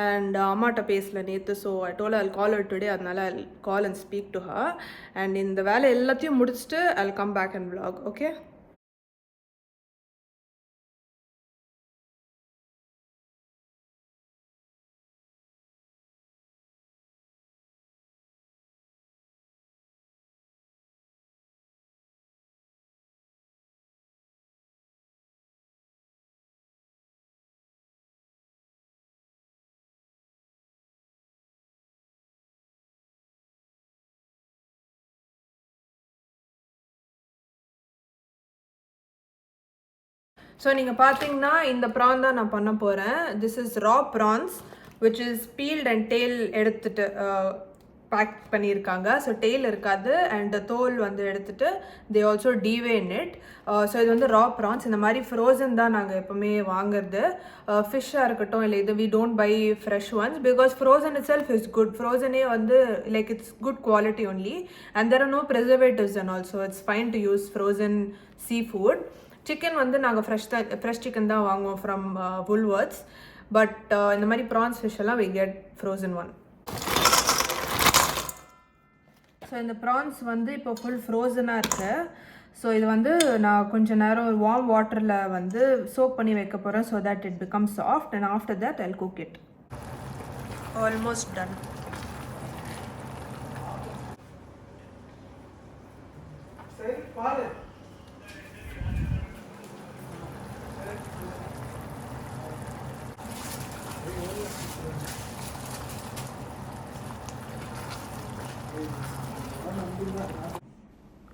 and அம்மாட்ட பேசல நேற்று, so I told her I'll call her today, அதனால I'll call and speak to her, and இந்த வேலை எல்லாத்தையும் முடிச்சுட்டு I'll come back and vlog. Okay. So நீங்கள் பார்த்தீங்கன்னா இந்த ப்ரான் தான் நான் பண்ண போகிறேன். This is raw prawns which is peeled and tail எடுத்துட்டு பேக் பண்ணியிருக்காங்க. ஸோ டெய்ல் இருக்காது அண்ட் தோல் வந்து எடுத்துட்டு they also devein it. So இது வந்து ரா ப்ரான்ஸ். இந்த மாதிரி ஃப்ரோசன் தான் நாங்கள் எப்போவுமே வாங்குறது. ஃபிஷ்ஷாக இருக்கட்டும் இல்லை இது we don't buy fresh ones because frozen itself is good. ஃப்ரோசனே வந்து like it's good quality only and there are no preservatives and also it's fine to use frozen seafood. Chicken வந்து நாங்கள் ஃப்ரெஷ் சிக்கன் தான் வாங்குவோம் ஃப்ரம் Woolworths. பட் இந்த மாதிரி ப்ரான்ஸ் ஃபிஷ் எல்லாம் we get frozen one. So இந்த ப்ரான்ஸ் வந்து இப்போ ஃபுல் ஃப்ரோசனாக இருக்குது. ஸோ இது வந்து நான் கொஞ்சம் நேரம் ஒரு வார்ம் வாட்டரில் வந்து சோக் பண்ணி வைக்க போகிறேன் so that it become soft and after that I'll cook it. Almost done.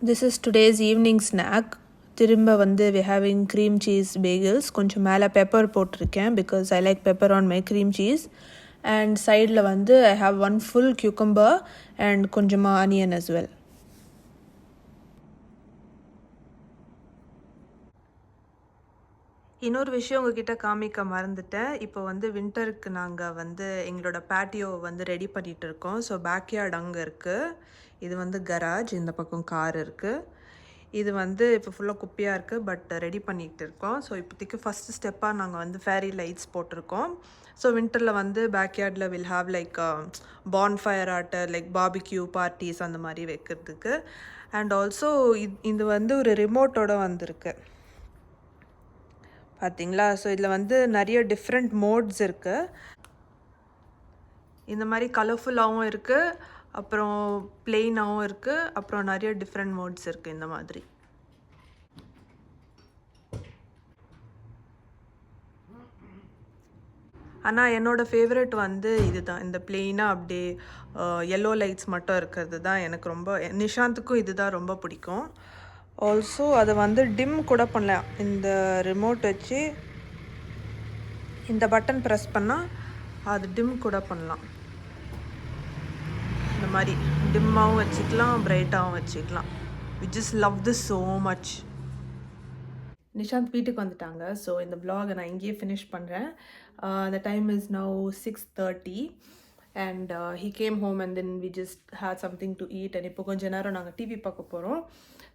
This is today's evening snack. திரும்ப வந்து we having cream cheese bagels. கொஞ்சம் மேலே பெப்பர் போட்டிருக்கேன் because I like pepper on my cream cheese. And சைடில் வந்து I have one full cucumber and கொஞ்சமாக onion as well. இன்னொரு விஷயம் உங்ககிட்ட காமிக்க மறந்துட்டேன். இப்போ வந்து வின்டருக்கு நாங்கள் வந்து எங்களோட பேட்டியோ வந்து ரெடி பண்ணிகிட்டு இருக்கோம். ஸோ பேக்யார்ட் அங்கே இருக்குது. இது வந்து கராஜ், இந்த பக்கம் கார் இருக்குது. இது வந்து இப்போ ஃபுல்லாக குப்பையாக இருக்குது பட் ரெடி பண்ணிகிட்டு இருக்கோம். ஸோ இப்போதைக்கு ஃபஸ்ட்டு ஸ்டெப்பாக நாங்கள் வந்து ஃபேரி லைட்ஸ் போட்டிருக்கோம். ஸோ வின்டரில் வந்து பேக்யார்டில் will have like bonfire or like barbecue parties அந்த மாதிரி வைக்கிறதுக்கு. அண்ட் ஆல்சோ இது வந்து ஒரு ரிமோட்டோட வந்திருக்கு பார்த்தீங்களா. ஸோ இதில் வந்து நிறைய டிஃப்ரெண்ட் மோட்ஸ் இருக்குது. இந்த மாதிரி கலர்ஃபுல்லாகவும் இருக்குது, அப்புறம் பிளெயினாகவும் இருக்குது, அப்புறம் நிறைய டிஃப்ரெண்ட் மோட்ஸ் இருக்குது இந்த மாதிரி. ஆனால் என்னோடய ஃபேவரெட் வந்து இது தான். இந்த பிளெயினாக அப்படியே எல்லோ லைட்ஸ் மட்டும் இருக்கிறது தான் எனக்கு ரொம்ப, நிஷாந்துக்கும் இது தான் ரொம்ப பிடிக்கும். ஆல்சோ அதை வந்து டிம் கூட பண்ணலாம். இந்த ரிமோட் வச்சு இந்த பட்டன் ப்ரெஸ் பண்ணால் அது டிம் கூட பண்ணலாம். இந்த மாதிரி டிம்மாகவும் வச்சுக்கலாம், பிரைட்டாகவும் வச்சுக்கலாம். We just love this so much. Nishanth வீட்டுக்கு வந்துட்டாங்க. ஸோ இந்த vlog நான் இங்கேயே ஃபினிஷ் பண்ணுறேன். The time is now 6:30 and he came home and then we just had something to eat and இப்போ கொஞ்ச நேரம் நாங்கள் டிவி பார்க்க போகிறோம்.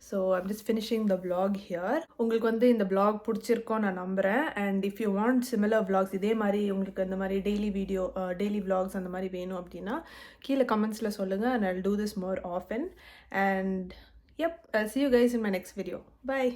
So I'm just finishing the vlog here. உங்களுக்கு வந்து இந்த vlog பிடிச்சிருக்கோம் நான் நம்புகிறேன். And if you want similar vlogs, இதே மாதிரி உங்களுக்கு இந்த மாதிரி டெய்லி vlogs அந்த மாதிரி வேணும் அப்படின்னா கீழே கமெண்ட்ஸில் சொல்லுங்கள் and I'll do this more often. And yep, I'll see you guys in my next video. Bye.